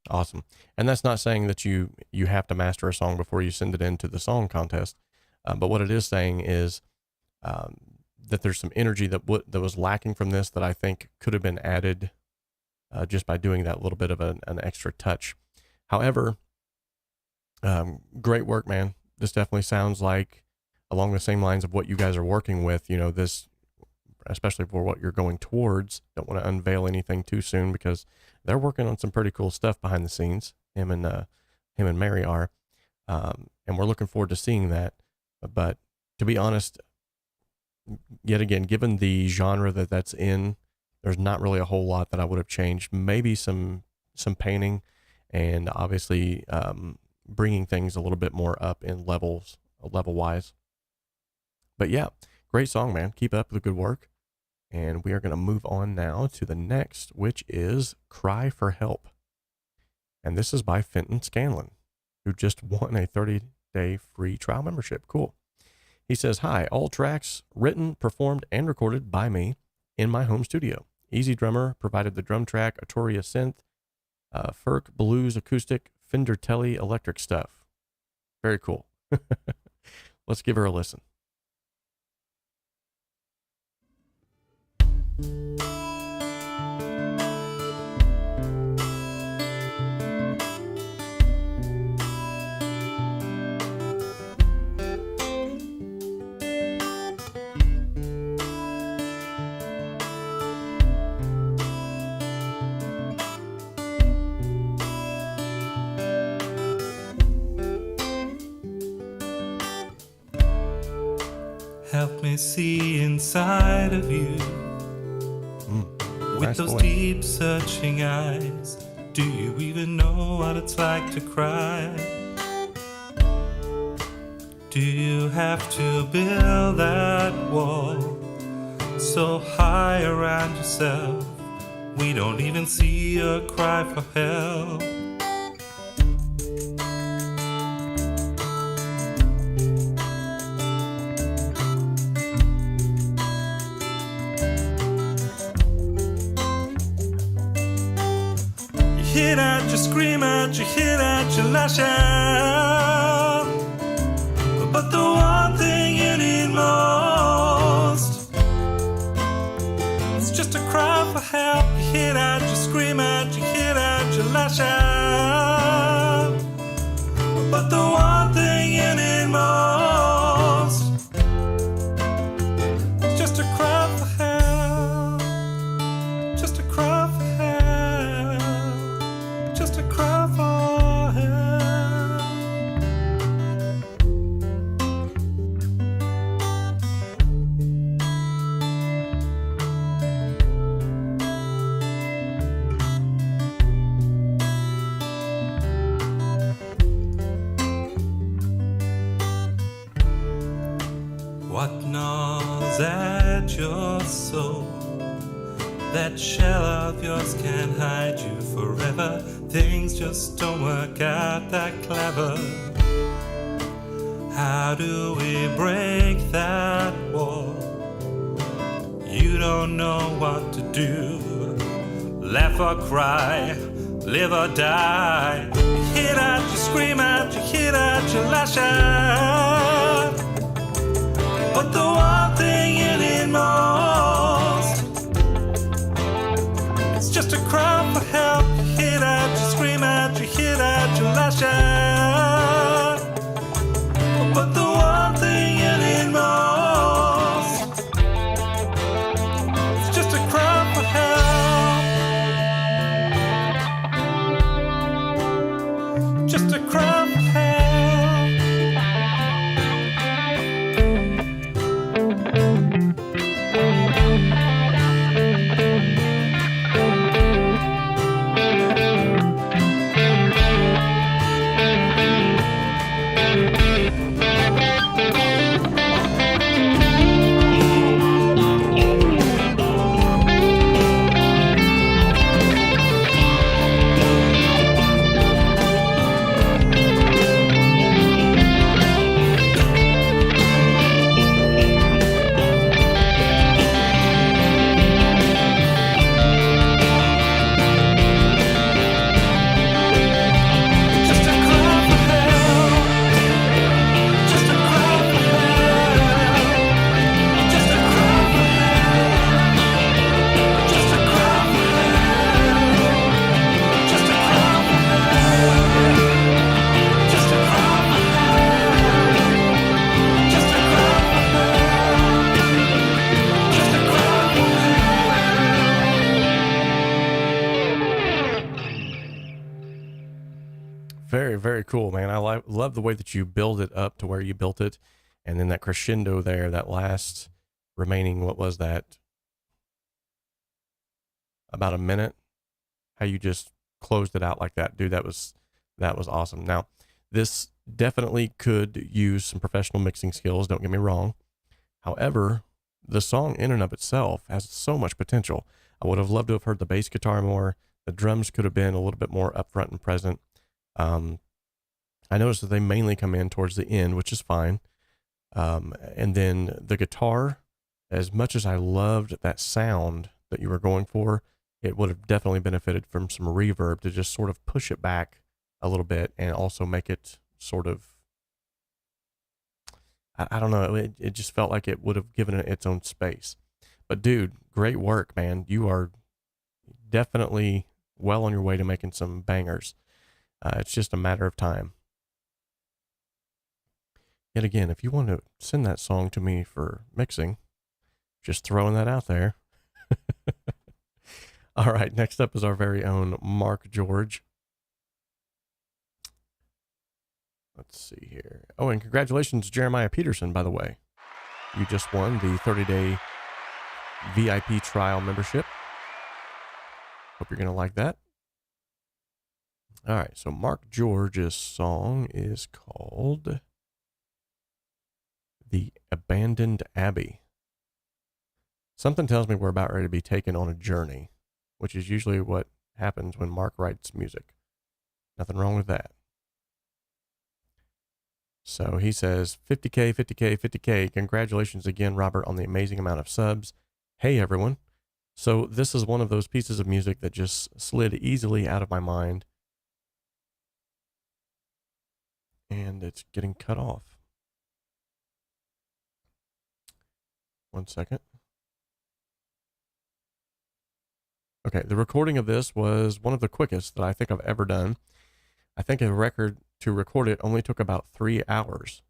Awesome. And that's not saying that you have to master a song before you send it into the song contest. But what it is saying is that there's some energy that was lacking from this that I think could have been added just by doing that little bit of an extra touch. However, great work, man. This definitely sounds like along the same lines of what you guys are working with, you know, this, especially for what you're going towards. Don't want to unveil anything too soon because they're working on some pretty cool stuff behind the scenes. Him and Mary are, and we're looking forward to seeing that. But to be honest, yet again, given the genre that's in, there's not really a whole lot that I would have changed. Maybe some painting, and obviously bringing things a little bit more up in level wise. But yeah, great song, man. Keep up the good work. And we are going to move on now to the next, which is Cry for Help. And this is by Fenton Scanlon, who just won a 30-day free trial membership. Cool. He says, "Hi, all tracks written, performed, and recorded by me in my home studio. 𝗬𝗓drummer provided the drum track, Arturia synth, Ferk blues acoustic, Fender Tele electric stuff." Very cool. Let's give her a listen. Help me see inside of you with nice those voice. deep searching eyes. Do you even know what it's like to cry? Do you have to build that wall so high around yourself we don't even see your cry for help? You hit out, you scream out, you hit out, you lash out. But the one thing you need most, it's just a cry for help. You hit out, you scream out, you hit out, you lash out. But the one thing you need most, it's just a cry for help. Just a cry for help. Just a cry for help. What gnaws at your soul? That shell of yours can't hide you forever. Things just don't work out that clever. How do we break that wall? You don't know what to do. Laugh or cry, live or die. hit at you, scream at you, hit at you, lash at. But the one thing you need most, it's just a cry for help. You hit at you, scream at you, hit at you, lash at. But the one thing you need most, it's just a cry for help. Just a cry for help. Very cool, man. I love the way that you build it up to where you built it. And then that crescendo there, that last remaining, what was that? About a minute. How you just closed it out like that. Dude, that was awesome. Now, this definitely could use some professional mixing skills. Don't get me wrong. However, the song in and of itself has so much potential. I would have loved to have heard the bass guitar more. The drums could have been a little bit more upfront and present. I noticed that they mainly come in towards the end, which is fine. And then the guitar, as much as I loved that sound that you were going for, it would have definitely benefited from some reverb to just sort of push it back a little bit and also make it sort of, I don't know, it just felt like it would have given it its own space. But dude, great work, man. You are definitely well on your way to making some bangers. It's just a matter of time. Yet again, if you want to send that song to me for mixing, just throwing that out there. All right, next up is our very own Mark George. Let's see here. Oh, and congratulations, Jeremiah Peterson, by the way. You just won the 30-day VIP trial membership. Hope you're going to like that. All right, so Mark George's song is called The Abandoned Abbey. Something tells me we're about ready to be taken on a journey, which is usually what happens when Mark writes music. Nothing wrong with that. So he says, 50K, 50K, 50K. Congratulations again, Robert, on the amazing amount of subs. Hey, everyone. So this is one of those pieces of music that just slid easily out of my mind. And it's getting cut off. One second. Okay, the recording of this was one of the quickest that I think I've ever done. I think a record to record it only took about 3 hours,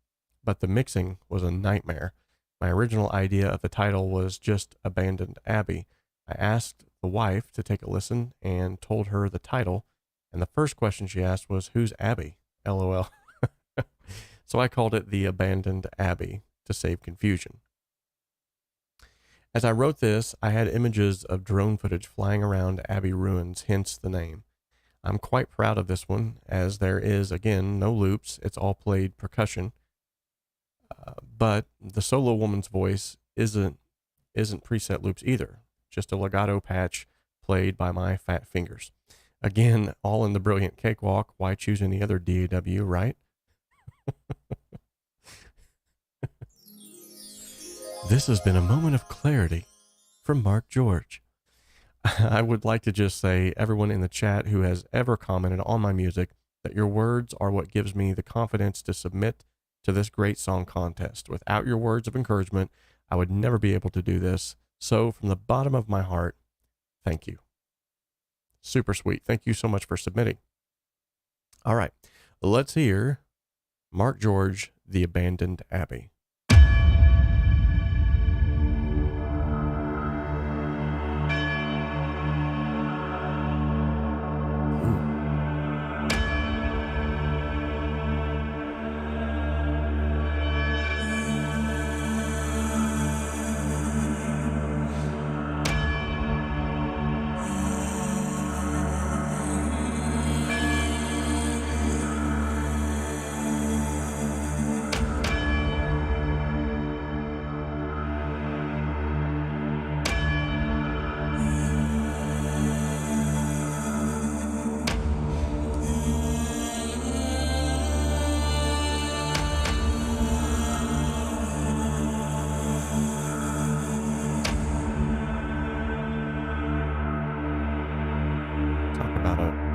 but the mixing was a nightmare. My original idea of the title was just Abandoned Abbey. I asked the wife to take a listen and told her the title, and the first question she asked was, "Who's Abby?" LOL. So I called it The Abandoned Abbey to save confusion. As I wrote this, I had images of drone footage flying around Abbey ruins, hence the name. I'm quite proud of this one, as there is, again, no loops. It's all played percussion. But the solo woman's voice isn't preset loops either. Just a legato patch played by my fat fingers. Again, all in the brilliant Cakewalk. Why choose any other DAW, right? This has been a moment of clarity from Mark George. I would like to just say, everyone in the chat who has ever commented on my music that your words are what gives me the confidence to submit to this great song contest. Without your words of encouragement, I would never be able to do this. So from the bottom of my heart, thank you. Super sweet. Thank you so much for submitting. All right, let's hear Mark George, The Abandoned Abbey.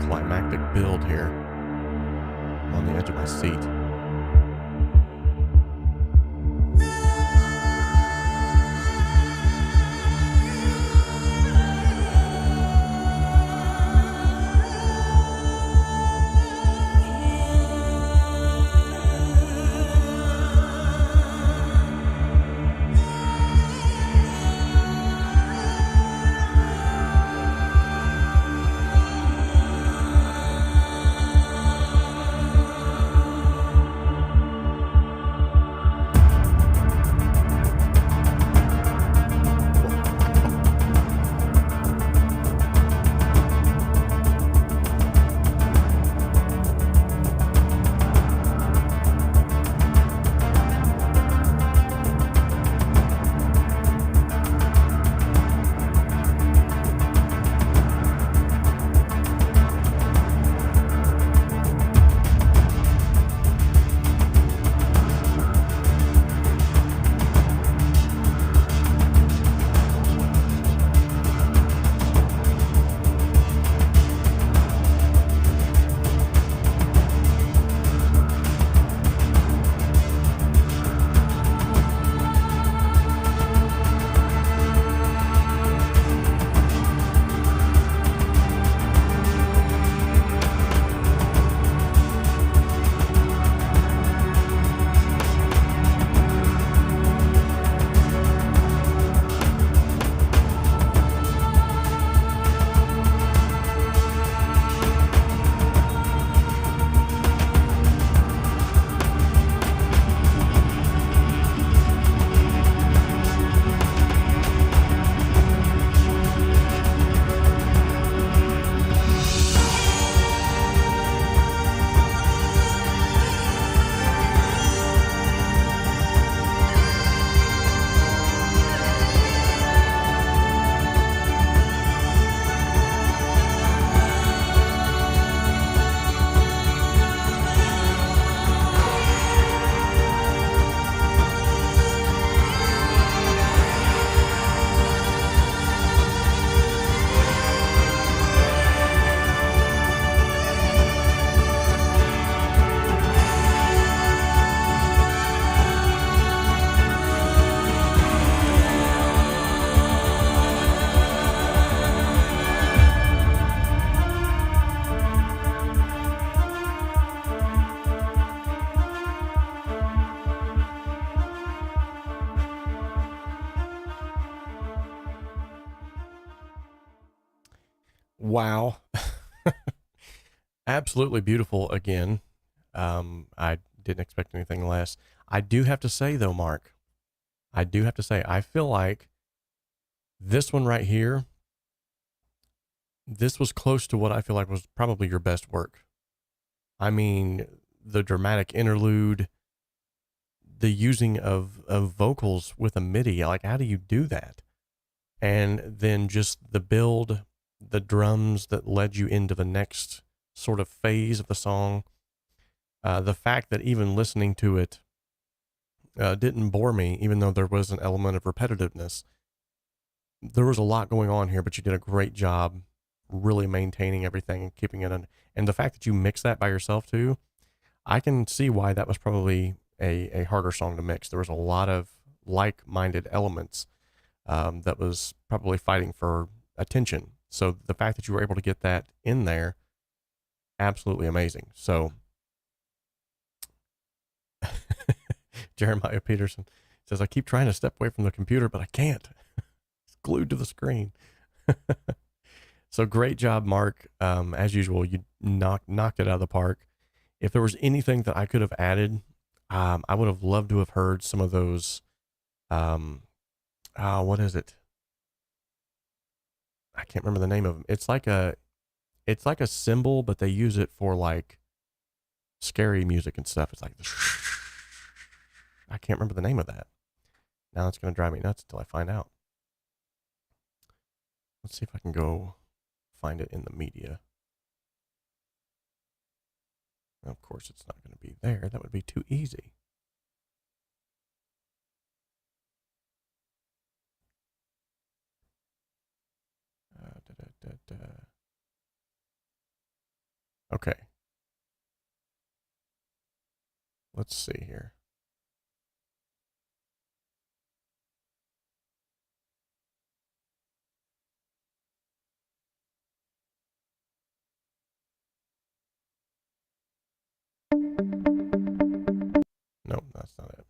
Climactic build here. I'm on the edge of my seat. Wow. Absolutely beautiful again. I didn't expect anything less. I do have to say though, Mark, I feel like this one right here, this was close to what I feel like was probably your best work. I mean, the dramatic interlude, the using of vocals with a MIDI, like how do you do that? And then just the build, the drums that led you into the next sort of phase of the song. The fact that even listening to it didn't bore me, even though there was an element of repetitiveness. There was a lot going on here, but you did a great job really maintaining everything and keeping it and the fact that you mix that by yourself too, I can see why that was probably a harder song to mix. There was a lot of like-minded elements that was probably fighting for attention. So the fact that you were able to get that in there, absolutely amazing. So Jeremiah Peterson says, I keep trying to step away from the computer, but I can't. It's glued to the screen. So great job, Mark. As usual, you knocked it out of the park. If there was anything that I could have added, I would have loved to have heard some of those. What is it? I can't remember the name of them. It's like a cymbal, but they use it for like scary music and stuff. It's like, I can't remember the name of that. Now it's going to drive me nuts until I find out. Let's see if I can go find it in the media. Of course, it's not going to be there. That would be too easy. Okay. Let's see here. Nope, that's not it.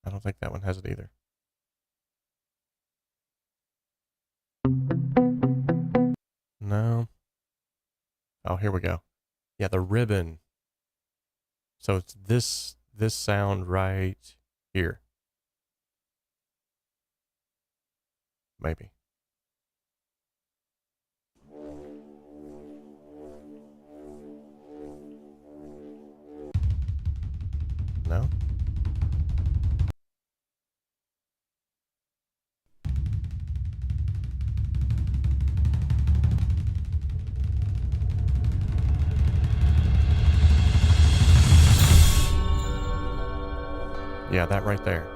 I don't think that one has it either. No. Oh, here we go. Yeah, the ribbon. So it's this sound right here. Maybe. No? Yeah, that right there.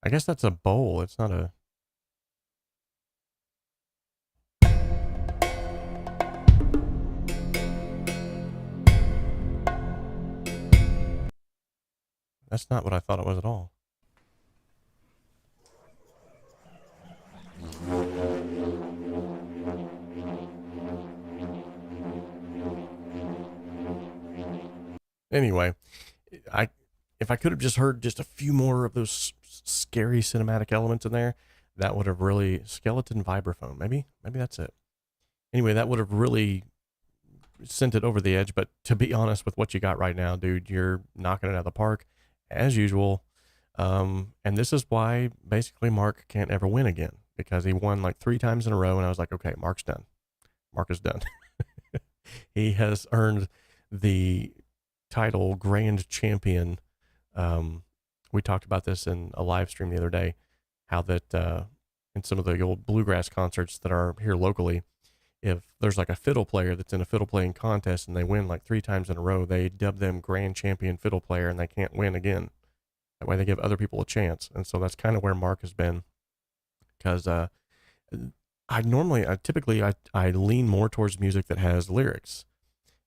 I guess that's a bowl. It's not a... That's not what I thought it was at all. Anyway, if I could have just heard just a few more of those scary cinematic elements in there, that would have really... Skeleton vibraphone. Maybe that's it. Anyway, that would have really sent it over the edge. But to be honest with what you got right now, dude, you're knocking it out of the park as usual. And this is why basically Mark can't ever win again, because he won like 3 times in a row. And I was like, okay, Mark's done. Mark is done. He has earned the title Grand Champion. We talked about this in a live stream the other day, how that in some of the old bluegrass concerts that are here locally, if there's like a fiddle player that's in a fiddle playing contest and they win like 3 times in a row, they dub them Grand Champion fiddle player and they can't win again. That way they give other people a chance. And so that's kind of where Mark has been, because typically I lean more towards music that has lyrics,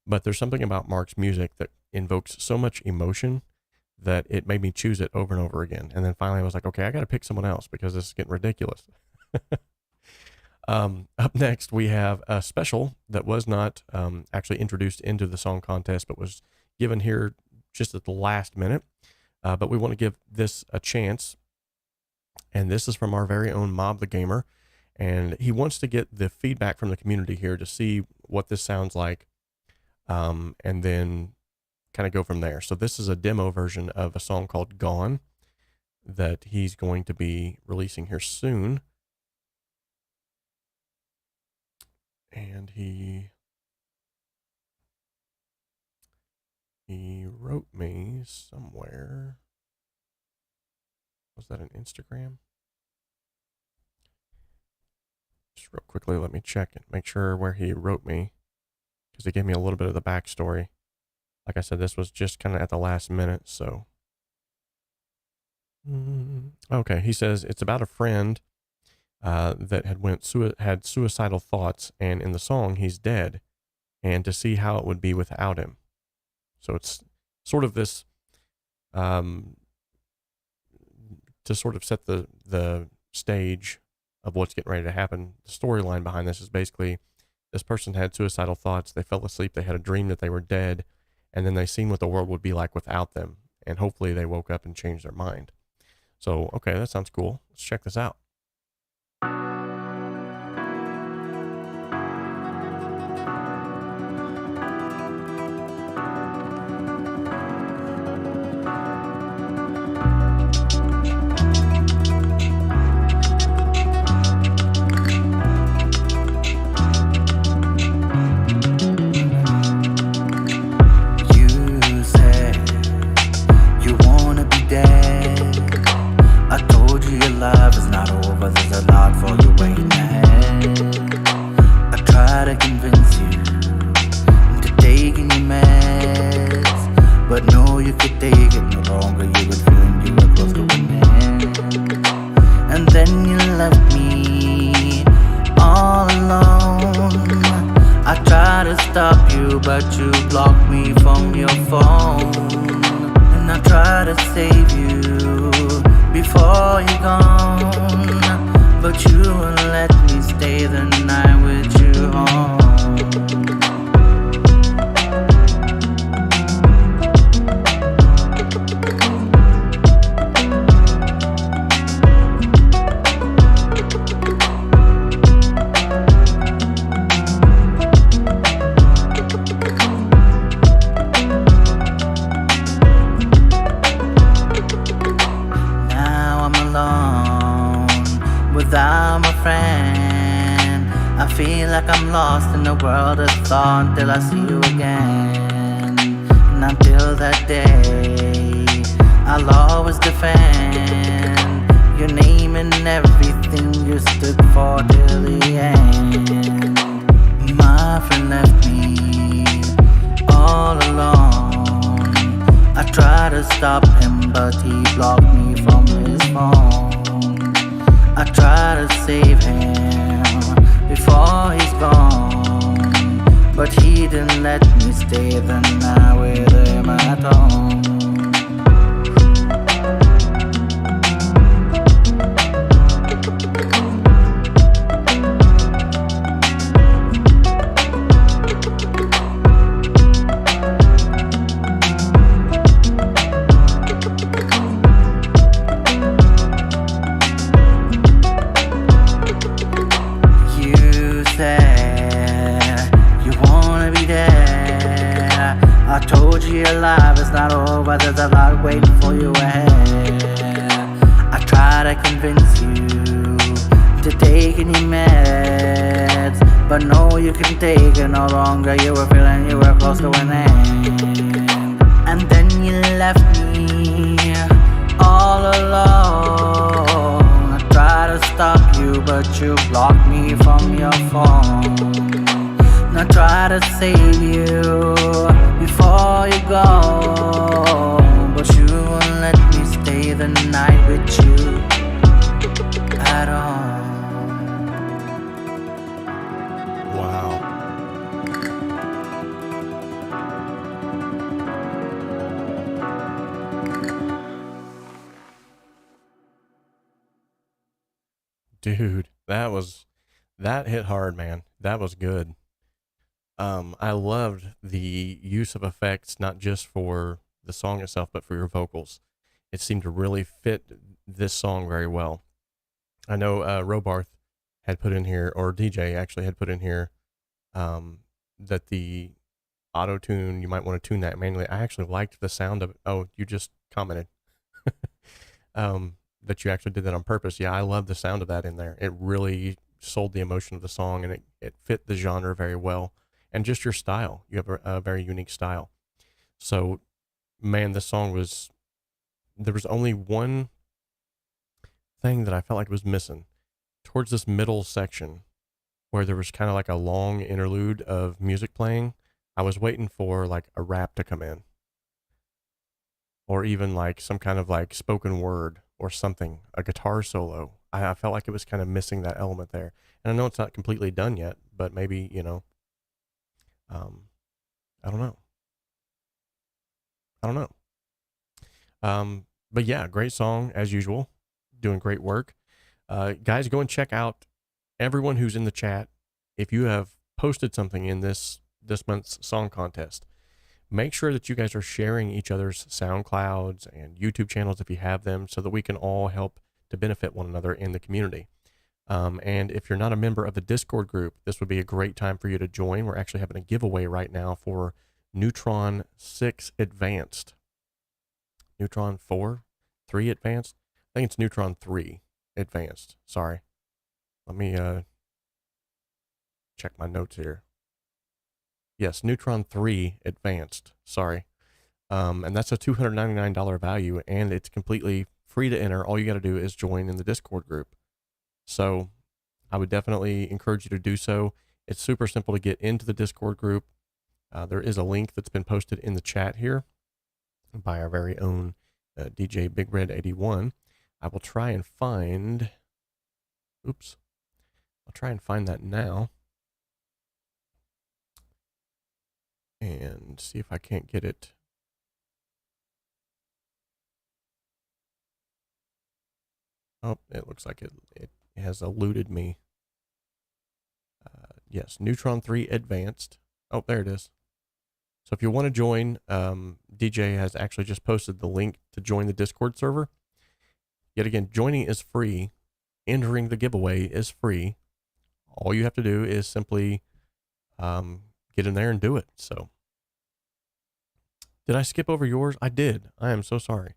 but there's something about Mark's music that invokes so much emotion that it made me choose it over and over again. And then finally I was like, okay, I got to pick someone else because this is getting ridiculous. Up next, we have a special that was not actually introduced into the song contest, but was given here just at the last minute. But we want to give this a chance. And this is from our very own Mob the Gamer. And he wants to get the feedback from the community here to see what this sounds like. And then kind of go from there. So this is a demo version of a song called Gone that he's going to be releasing here soon. And he wrote me somewhere. Was that an Instagram? Just real quickly, let me check and make sure where he wrote me, because he gave me a little bit of the backstory. Like I said, this was just kind of at the last minute, so. Okay, he says it's about a friend that had suicidal thoughts, and in the song he's dead, and to see how it would be without him. So it's sort of this to sort of set the stage of what's getting ready to happen. The storyline behind this is basically this person had suicidal thoughts. They fell asleep. They had a dream that they were dead, and then they seen what the world would be like without them. And hopefully they woke up and changed their mind. So, okay, that sounds cool. Let's check this out. Life is not over, there's a lot for you waiting ahead. I try to convince you into taking your meds, but no, you could take it no longer. You were feeling you were close to an end, and then you left me all alone. I try to stop you, but you blocked me from your phone, and I try to save you before you're gone, but you won't let me stay the night with you home. Without my friend, I feel like I'm lost in the world of thought until I see you again. And until that day, I'll always defend your name and everything you stood for till the end. My friend left me all alone. I tried to stop him, but he blocked me from his phone. I try to save him before he's gone, but he didn't let me stay the night with him at home. Your life is not over, there's a lot waiting for you ahead. I try to convince you to take any meds, but no, you can take it no longer. You were feeling you were close to an end, and then you left me all alone. I try to stop you, but you blocked me from your phone. I try to save you before you go, but you won't let me stay the night with you at all. Wow. Dude, that hit hard, man. That was good. I loved the use of effects, not just for the song itself, but for your vocals. It seemed to really fit this song very well. I know Robarth had put in here, or DJ actually had put in here, that the auto-tune, you might want to tune that manually. I actually liked the sound of it. Oh, you just commented that you actually did that on purpose. Yeah, I love the sound of that in there. It really sold the emotion of the song, and it fit the genre very well. And just your style. You have a very unique style. So, man, this song there was only one thing that I felt like was missing. Towards this middle section, where there was kind of like a long interlude of music playing. I was waiting for like a rap to come in, or even like some kind of like spoken word or something, a guitar solo. I felt like it was kind of missing that element there. And I know it's not completely done yet, but maybe, you know, I don't know. I don't know. But yeah, great song as usual. Doing great work. Guys, go and check out everyone who's in the chat. If you have posted something in this month's song contest, make sure that you guys are sharing each other's SoundClouds and YouTube channels if you have them, so that we can all help to benefit one another in the community. And if you're not a member of the Discord group, this would be a great time for you to join. We're actually having a giveaway right now for Neutron 6 Advanced. Neutron 3 Advanced? I think it's Neutron 3 Advanced. Sorry. Let me check my notes here. Yes, Neutron 3 Advanced. Sorry. And that's a $299 value, and it's completely free to enter. All you got to do is join in the Discord group. So I would definitely encourage you to do so. It's super simple to get into the Discord group. There is a link that's been posted in the chat here by our very own DJ Big Red 81. I will try and find, oops, I'll try and find that now and see if I can't get it. Oh, it looks like it has eluded me. Yes, Neutron 3 Advanced. Oh, there it is. So if you want to join, DJ has actually just posted the link to join the Discord server. Yet again, joining is free. Entering the giveaway is free. All you have to do is simply get in there and do it. So, did I skip over yours? I did. I am so sorry.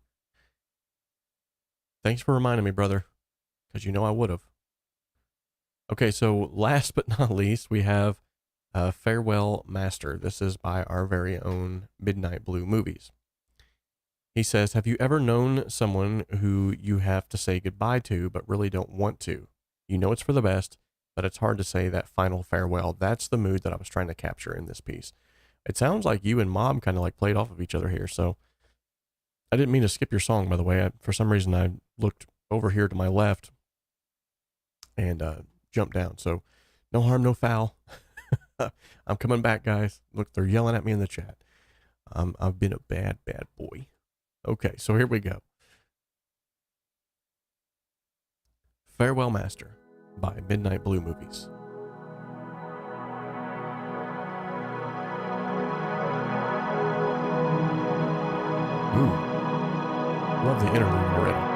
Thanks for reminding me, brother, because you know I would have. Okay, so last but not least, we have Farewell Master. This is by our very own Midnight Blue Movies. He says, have you ever known someone who you have to say goodbye to, but really don't want to? You know it's for the best, but it's hard to say that final farewell. That's the mood that I was trying to capture in this piece. It sounds like you and Mom kind of like played off of each other here. So I didn't mean to skip your song, by the way. For some reason, I looked over here to my left and jumped down. So no harm, no foul. I'm coming back, guys. Look, they're yelling at me in the chat. I've been a bad, bad boy. Okay, so here we go. Farewell Master by Midnight Blue Movies. Ooh, love the interlude already.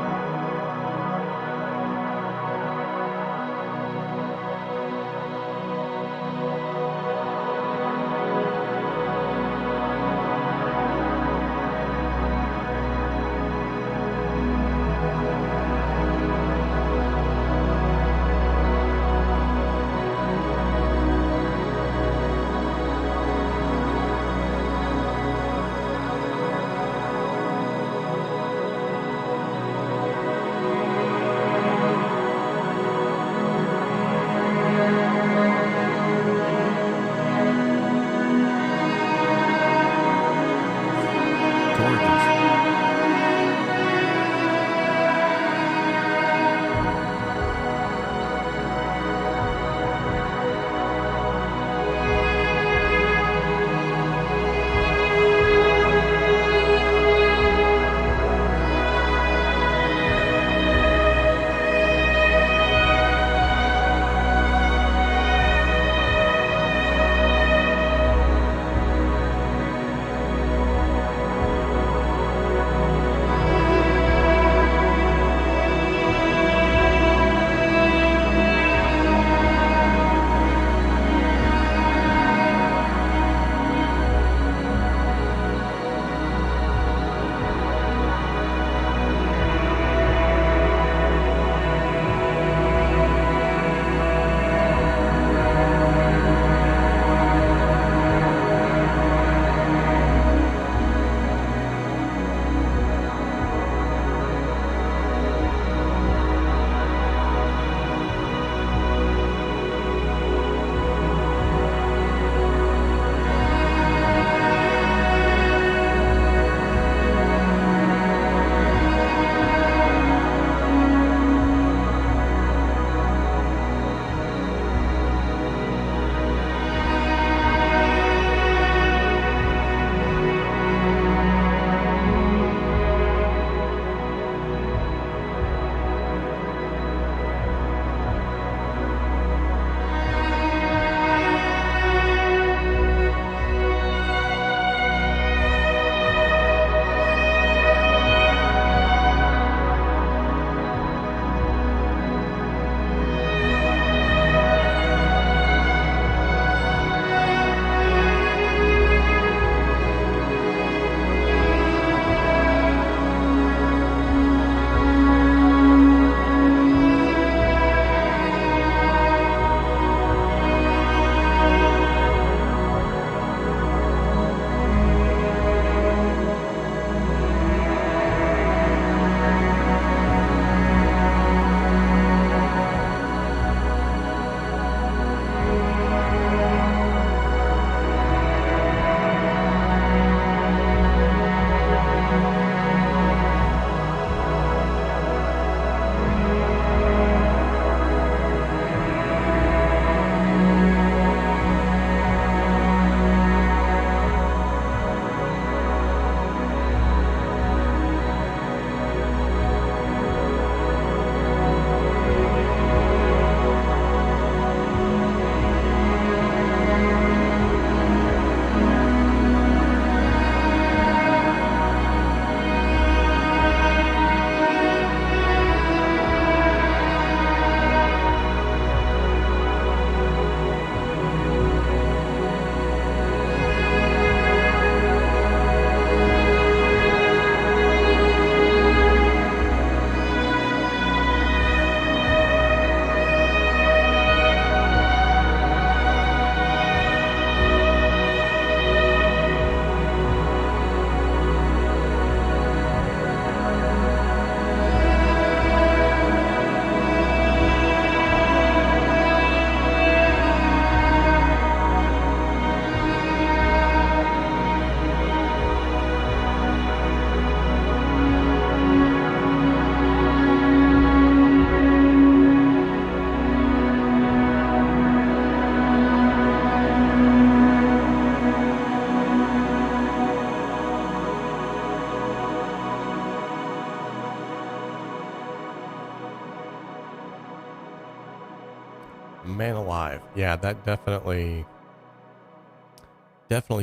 Man alive. Yeah, that definitely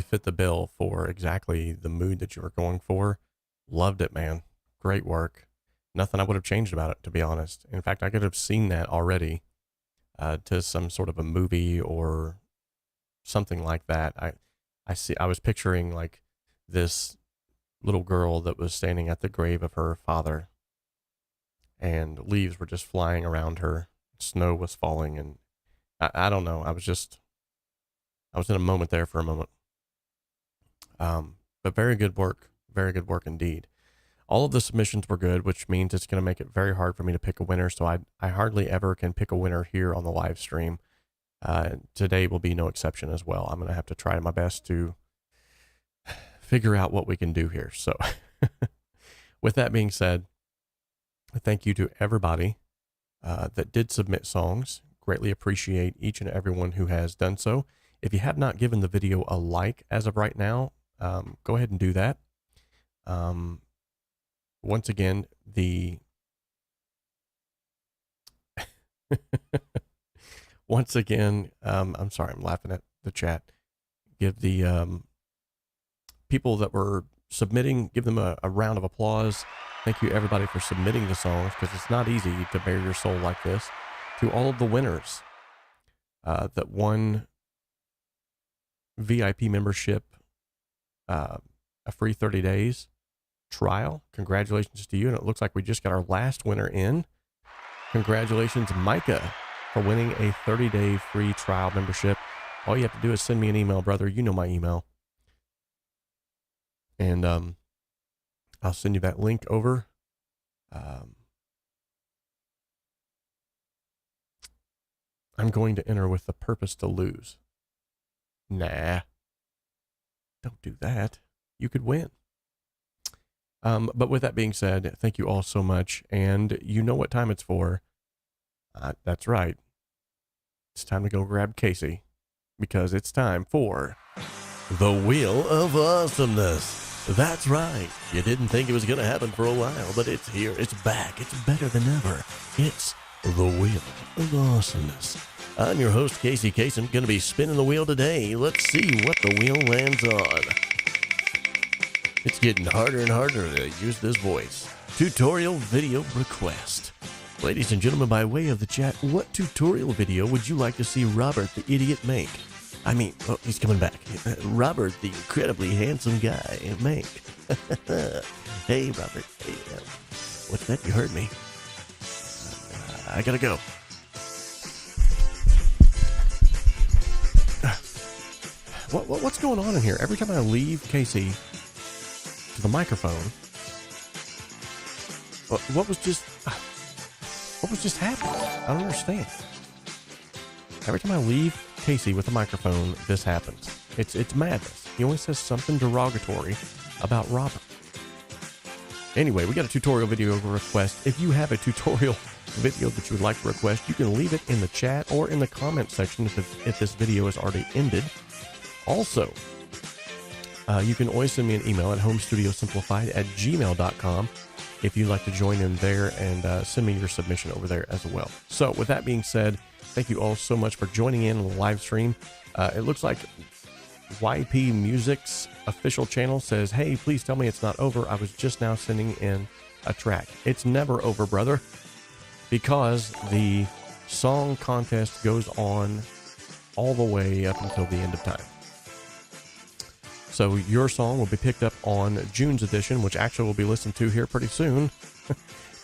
fit the bill for exactly the mood that you were going for. Loved it, man. Great work. Nothing I would have changed about it, to be honest. In fact, I could have seen that already to some sort of a movie or something like that. I was picturing like this little girl that was standing at the grave of her father, and leaves were just flying around her. Snow was falling, and I don't know. I was in a moment there for a moment. But very good work indeed. All of the submissions were good, which means it's going to make it very hard for me to pick a winner. So I hardly ever can pick a winner here on the live stream. Today will be no exception as well. I'm going to have to try my best to figure out what we can do here. So with that being said, thank you to everybody that did submit songs. Greatly appreciate each and everyone who has done so. If you have not given the video a like as of right now, go ahead and do that. Once again, I'm sorry, I'm laughing at the chat. Give the people that were submitting, give them a round of applause. Thank you everybody for submitting the songs, because it's not easy to bare your soul like this. To all of the winners that won VIP membership, a free 30 days trial, congratulations to you. And it looks like we just got our last winner in. Congratulations, Micah, for winning a 30-day free trial membership. All you have to do is send me an email, brother. You know my email. And I'll send you that link over. I'm going to enter with the purpose to lose. Nah. Don't do that. You could win. But with that being said, thank you all so much. And you know what time it's for. That's right. It's time to go grab Casey, because it's time for the Wheel of Awesomeness. That's right. You didn't think it was going to happen for a while, but it's here. It's back. It's better than ever. It's the Wheel of Awesomeness. I'm your host, Casey Kasem. Going to be spinning the wheel today. Let's see what the wheel lands on. It's getting harder and harder to use this voice. Tutorial video request. Ladies and gentlemen, by way of the chat, what tutorial video would you like to see Robert the Idiot make? I mean, oh, he's coming back. Robert, the incredibly handsome guy, make. Hey, Robert. Hey, what's that? You heard me. I gotta go. What's going on in here? Every time I leave Casey to the microphone, what was just happening? I don't understand. Every time I leave Casey with the microphone, this happens. It's madness. He always says something derogatory about Robert. Anyway, we got a tutorial video request. If you have a tutorial video that you would like to request, you can leave it in the chat or in the comment section if this video is already ended. Also, you can always send me an email at homestudiosimplified@gmail.com if you'd like to join in there and send me your submission over there as well. So with that being said, thank you all so much for joining in on the live stream. It looks like YP Music's official channel says, hey, please tell me it's not over. I was just now sending in a track. It's never over, brother, because the song contest goes on all the way up until the end of time. So your song will be picked up on June's edition, which actually will be listened to here pretty soon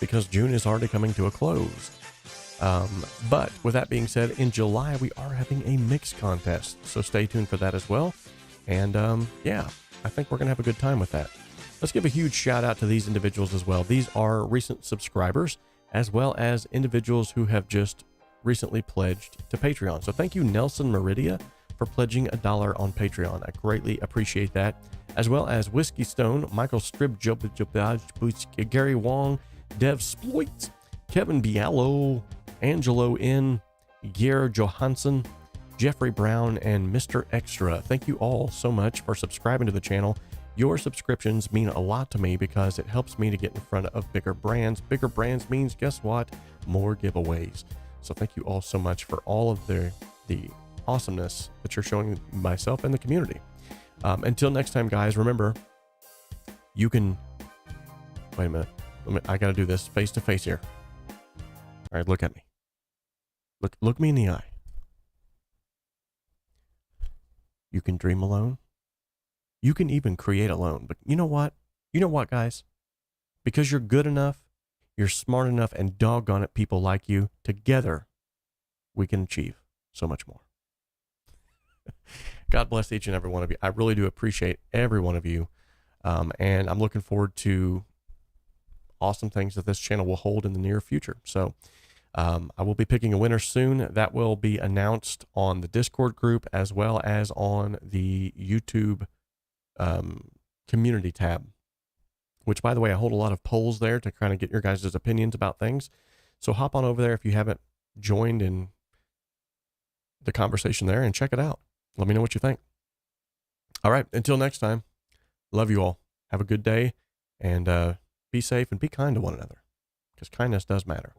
because June is already coming to a close. But with that being said, in July, we are having a mix contest. So stay tuned for that as well. And yeah, I think we're going to have a good time with that. Let's give a huge shout out to these individuals as well. These are recent subscribers, as well as individuals who have just recently pledged to Patreon. So thank you, Nelson Meridia, for pledging $1 on Patreon. I greatly appreciate that. As well as Whiskey Stone, Michael Strib, Gary Wong, Dev Sploit, Kevin Bialo, Angelo N, Gear Johansson, Jeffrey Brown, and Mr. Extra. Thank you all so much for subscribing to the channel. Your subscriptions mean a lot to me because it helps me to get in front of bigger brands. Bigger brands means, guess what? More giveaways. So thank you all so much for all of the awesomeness that you're showing myself and the community. Until next time, guys, remember, you can, wait a minute, I got to do this face to face here. All right, look at me. Look me in the eye. You can dream alone. You can even create alone. But you know what? You know what, guys? Because you're good enough, you're smart enough, and doggone it, people like you, together, we can achieve so much more. God bless each and every one of you. I really do appreciate every one of you. And I'm looking forward to awesome things that this channel will hold in the near future. So I will be picking a winner soon. That will be announced on the Discord group as well as on the YouTube community tab, which, by the way, I hold a lot of polls there to kind of get your guys' opinions about things. So hop on over there if you haven't joined in the conversation there and check it out. Let me know what you think. All right. Until next time, love you all. Have a good day and be safe and be kind to one another because kindness does matter.